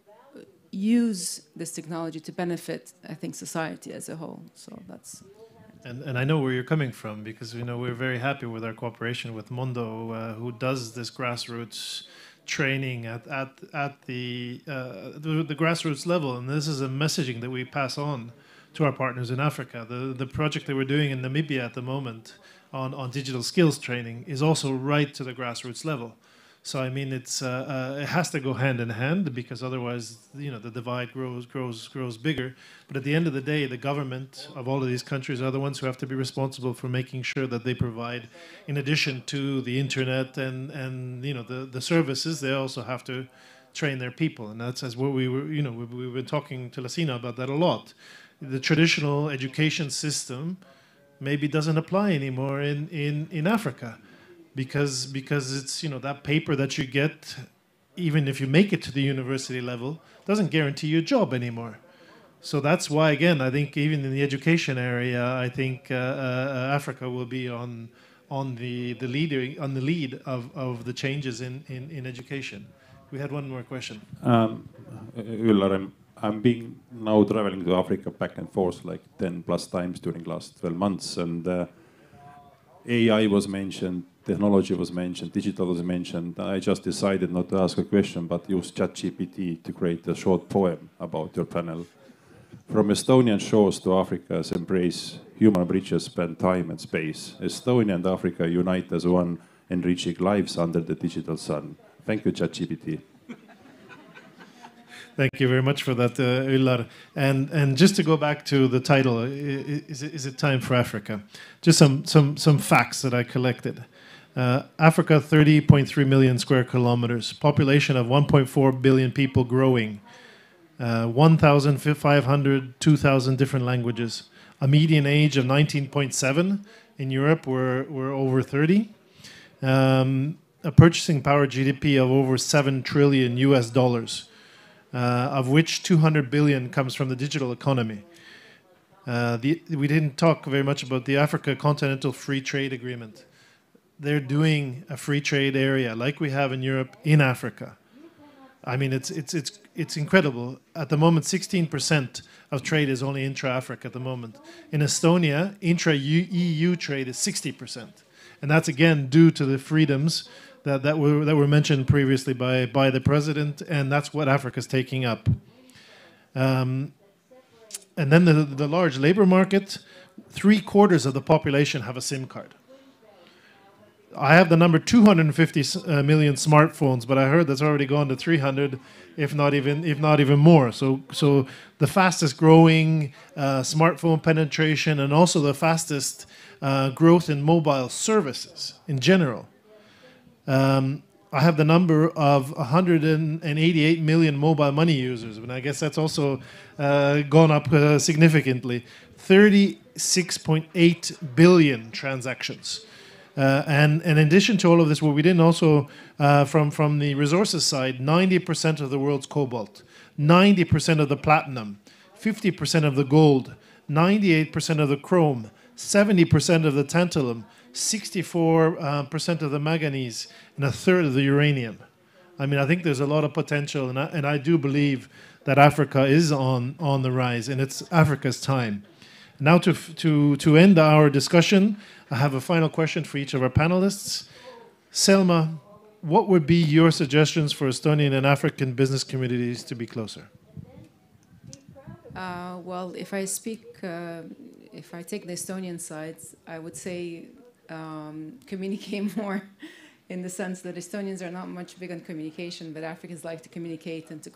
use this technology to benefit, I think, society as a whole. So that's. And I know where you're coming from, because we're very happy with our cooperation with Mondo, who does this grassroots training at the grassroots level. And this is a messaging that we pass on to our partners in Africa. The project that we're doing in Namibia at the moment on digital skills training is also right to the grassroots level. So I mean, it has to go hand in hand, because otherwise, the divide grows bigger. But at the end of the day, the government of all of these countries are the ones who have to be responsible for making sure that they provide, in addition to the internet and the services, they also have to train their people. And that's as what we've been talking to Lacina about that a lot. The traditional education system maybe doesn't apply anymore in Africa. Because it's, that paper that you get, even if you make it to the university level, doesn't guarantee you a job anymore. So that's why, again, I think even in the education area, I think Africa will be on the lead of the changes in education. We had one more question. Üllar, I'm being now traveling to Africa back and forth like 10 plus times during last 12 months, and AI was mentioned. Technology was mentioned, digital was mentioned. I just decided not to ask a question, but use ChatGPT to create a short poem about your panel. From Estonian shores to Africa's embrace, human bridges span time and space. Estonia and Africa unite as one, enriching lives under the digital sun. Thank you, ChatGPT. Thank you very much for that, Üllar. And just to go back to the title, is it time for Africa? Just some facts that I collected. Africa, 30.3 million square kilometers, population of 1.4 billion people growing, 1,500, 2,000 different languages, a median age of 19.7. In Europe, we're over 30. A purchasing power GDP of over 7 trillion US dollars, of which 200 billion comes from the digital economy. We didn't talk very much about the Africa Continental Free Trade Agreement. They're doing a free trade area like we have in Europe in Africa. I mean, it's incredible. At the moment, 16% of trade is only intra-Africa at the moment. In Estonia, intra-EU trade is 60%. And that's, again, due to the freedoms that were mentioned previously by the president, and that's what Africa's taking up. And then the large labor market, 3/4 of the population have a SIM card. I have the number 250 million smartphones, but I heard that's already gone to 300, if not even more. So the fastest growing smartphone penetration, and also the fastest growth in mobile services in general. I have the number of 188 million mobile money users, and I guess that's also gone up significantly. 36.8 billion transactions. And in addition to all of this, what we didn't also, from the resources side, 90% of the world's cobalt, 90% of the platinum, 50% of the gold, 98% of the chrome, 70% of the tantalum, 64% of the manganese, and 1/3 of the uranium. I mean, I think there's a lot of potential, and I do believe that Africa is on the rise, and it's Africa's time. Now to end our discussion, I have a final question for each of our panelists. Selma, what would be your suggestions for Estonian and African business communities to be closer? Well, if I take the Estonian side, I would say communicate more, in the sense that Estonians are not much big on communication, but Africans like to communicate and to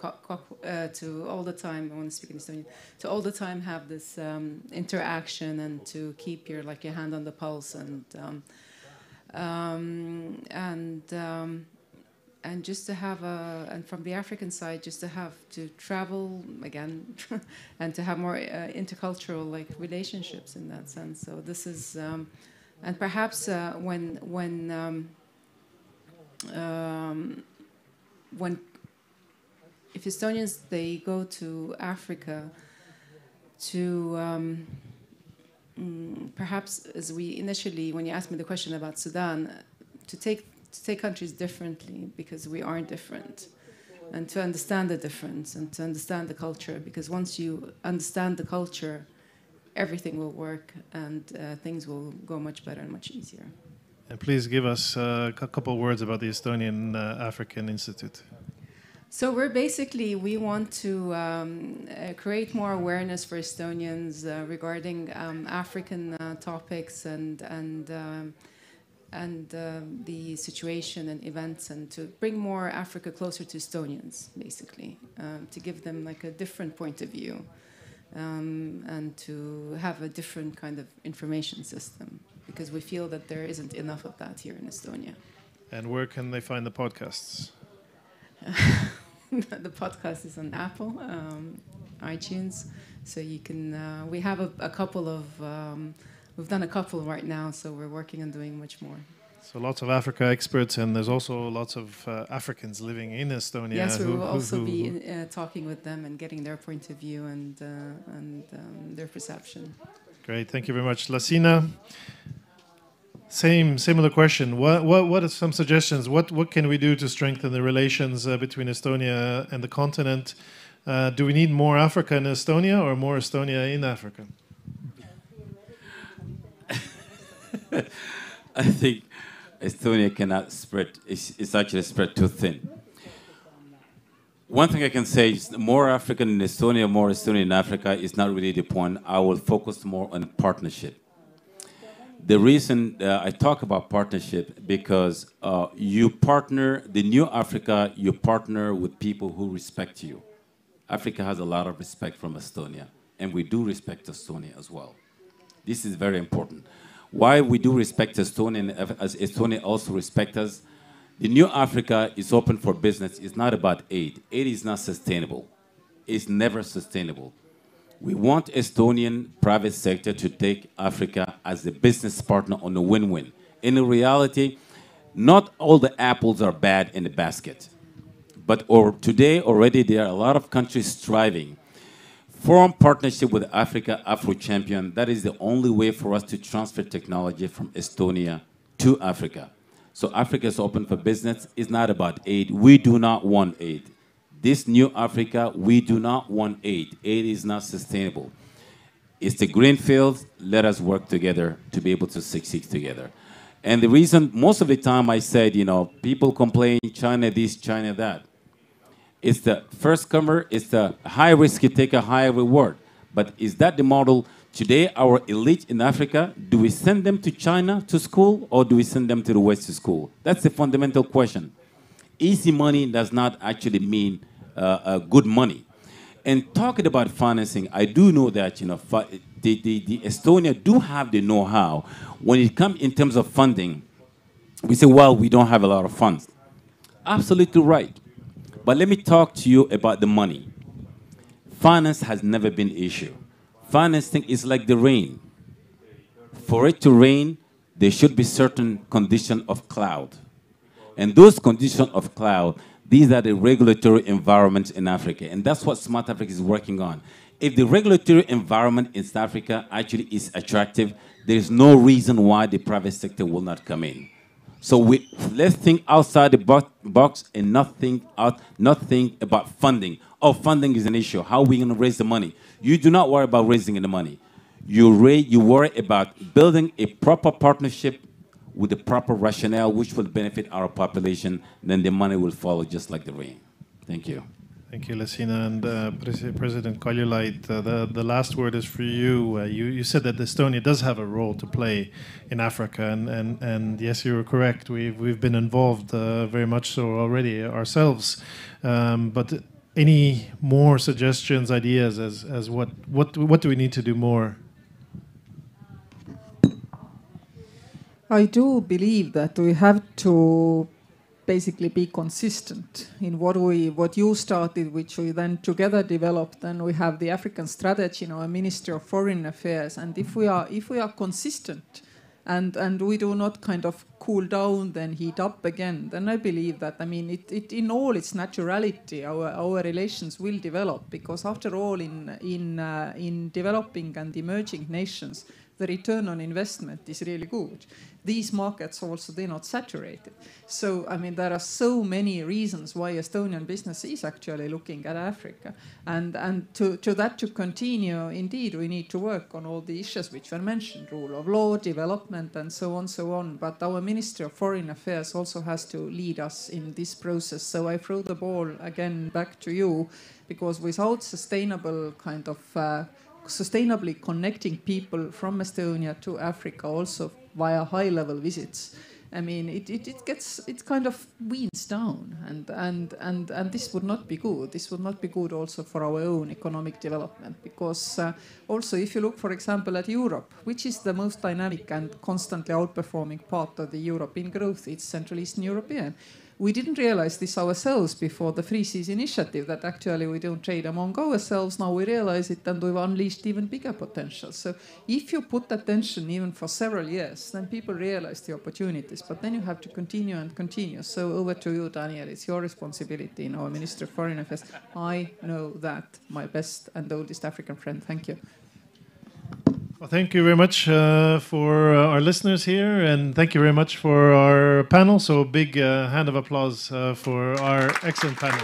all the time, I want to speak in Estonian, to all the time have this interaction, and to keep your hand on the pulse, and just to have and from the African side, just to have to travel again and to have more intercultural relationships in that sense. So this is, and perhaps if Estonians, they go to Africa to perhaps, as we initially, when you asked me the question about Sudan, to take countries differently, because we are different, and to understand the difference and to understand the culture, because once you understand the culture, everything will work, and things will go much better and much easier. And please give us a couple of words about the Estonian African Institute. So we want to create more awareness for Estonians regarding African topics and the situation and events, and to bring more Africa closer to Estonians, basically, to give them a different point of view, and to have a different kind of information system, because we feel that there isn't enough of that here in Estonia. And where can they find the podcasts? The podcast is on Apple, iTunes, so you can. We have a couple of. We've done a couple right now, so we're working on doing much more. So lots of Africa experts, and there's also lots of Africans living in Estonia. Yes, we will also be talking with them and getting their point of view and their perception. Great, thank you very much, Lacina. Similar question. What are some suggestions? What can we do to strengthen the relations between Estonia and the continent? Do we need more Africa in Estonia, or more Estonia in Africa? I think Estonia cannot spread. It's actually spread too thin. One thing I can say is more African in Estonia, more Estonian in Africa is not really the point. I will focus more on partnership. The reason I talk about partnership, because you partner, the new Africa, you partner with people who respect you. Africa has a lot of respect from Estonia, and we do respect Estonia as well. This is very important. Why we do respect Estonia, as Estonia also respect us. The new Africa is open for business. It's not about aid. Aid is not sustainable. It's never sustainable. We want Estonian private sector to take Africa as a business partner on a win-win. In reality, not all the apples are bad in the basket. But today already there are a lot of countries striving. Foreign partnership with Africa, Afro-Champion, that is the only way for us to transfer technology from Estonia to Africa. So Africa is open for business. It's not about aid. We do not want aid. This new Africa, we do not want aid. Aid is not sustainable. It's the green fields. Let us work together to be able to succeed together. And the reason, most of the time I said, you know, people complain, China this, China that. It's the first comer, it's the high risk, you take a high reward. But is that the model? Today, our elite in Africa, do we send them to China to school or do we send them to the West to school? That's the fundamental question. Easy money does not actually mean good money. And talking about financing, I do know that, you know, the Estonia do have the know-how. When it comes in terms of funding, we say, well, we don't have a lot of funds. Absolutely right. But let me talk to you about the money. Finance has never been an issue. Financing is like the rain. For it to rain, there should be certain condition of cloud. And those conditions of cloud, these are the regulatory environments in Africa. And that's what Smart Africa is working on. If the regulatory environment in South Africa actually is attractive, there is no reason why the private sector will not come in. So let's think outside the box and not think about funding. Oh, funding is an issue. How are we going to raise the money? You do not worry about raising the money. You worry about building a proper partnership with the proper rationale which will benefit our population. Then the money will follow just like the rain. Thank you. Thank you, Lacina. And President Kaljulaid, the last word is for you. You said that Estonia does have a role to play in Africa, and yes, you're correct. We've been involved very much so already ourselves. But any more suggestions, ideas as what do we need to do more? I do believe that we have to basically be consistent in what you started, which we then together developed. Then we have the African strategy in our Ministry of Foreign Affairs. And if we are consistent and we do not kind of cool down, then heat up again, then I believe that, I mean, it in all its naturality, our relations will develop, because after all, in developing and emerging nations, the return on investment is really good. These markets also, they're not saturated. So, I mean, there are so many reasons why Estonian business is actually looking at Africa. And to that to continue, indeed, we need to work on all the issues which were mentioned, rule of law, development, and so on. But our Ministry of Foreign Affairs also has to lead us in this process. So I throw the ball again back to you, because without sustainable kind of sustainably connecting people from Estonia to Africa, also via high-level visits, I mean, it kind of weans down, and this would not be good. This would not be good also for our own economic development, because also if you look, for example, at Europe, which is the most dynamic and constantly outperforming part of the European growth, it's Central Eastern European. We didn't realize this ourselves before the Free Seas Initiative, that actually we don't trade among ourselves. Now we realize it, and we've unleashed even bigger potential. So if you put attention even for several years, then people realize the opportunities. But then you have to continue and continue. So over to you, Daniel. It's your responsibility in our Minister of Foreign Affairs. I know that, my best and oldest African friend. Thank you. Well, thank you very much for our listeners here, and thank you very much for our panel. So a big hand of applause for our excellent panel.